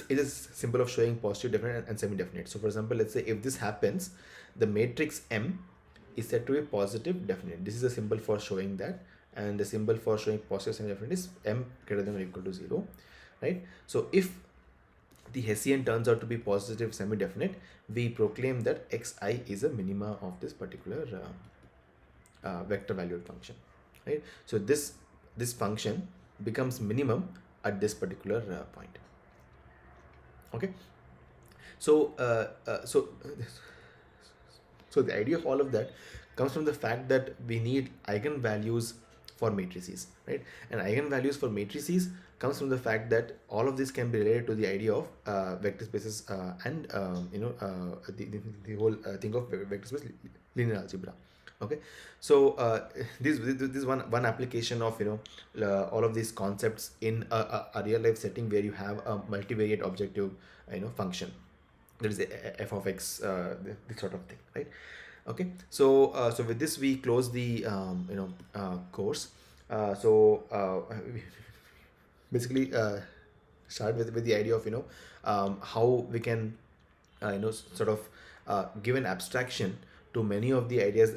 it is symbol of showing positive definite and semi-definite. So for example, let's say if this happens, the matrix M is said to be positive definite. This is a symbol for showing that, and the symbol for showing positive semi-definite is M greater than or equal to 0, right? So if the Hessian turns out to be positive semi-definite, we proclaim that xi is a minima of this particular vector valued function, right? So this function becomes minimum at this particular point. Okay, so so the idea of all of that comes from the fact that we need eigenvalues for matrices, right? And eigenvalues for matrices comes from the fact that all of this can be related to the idea of vector spaces and the whole thing of vector space linear algebra. Okay, so this one application of all of these concepts in a real life setting where you have a multivariate objective function, that is f of x, this sort of thing, right? Okay, so so with this we close the course. Basically start with the idea of how we can sort of give an abstraction to many of the ideas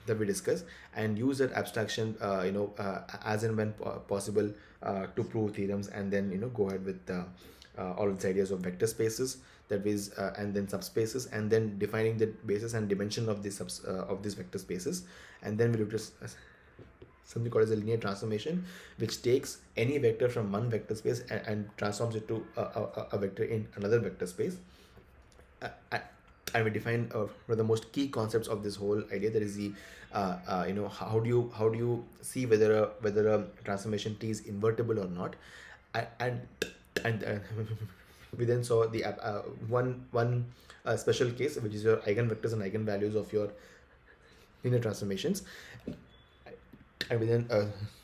that we discuss, and use that abstraction as and when possible to prove theorems, and then go ahead with all of these ideas of vector spaces, that is and then subspaces, and then defining the basis and dimension of these of these vector spaces. And then we look at something called as a linear transformation, which takes any vector from one vector space and transforms it to a vector in another vector space. And we define one of the most key concepts of this whole idea, that is the how do you see whether a transformation T is invertible or not. And we then saw the one special case, which is your eigenvectors and eigenvalues of your linear transformations. And we then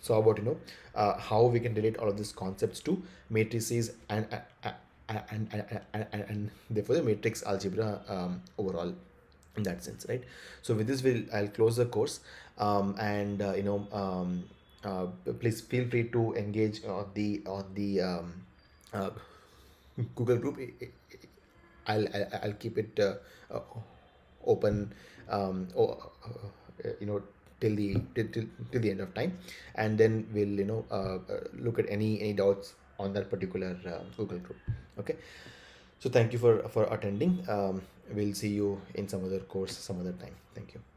saw about how we can relate all of these concepts to matrices and therefore the matrix algebra overall in that sense, right? So with this, I'll close the course, and uh, please feel free to engage on the uh, Google group. I'll keep it uh, open, you know, till the end of time, and then we'll look at any doubts on that particular Google group. Okay, so thank you for attending. We'll see you in some other course some other time. Thank you.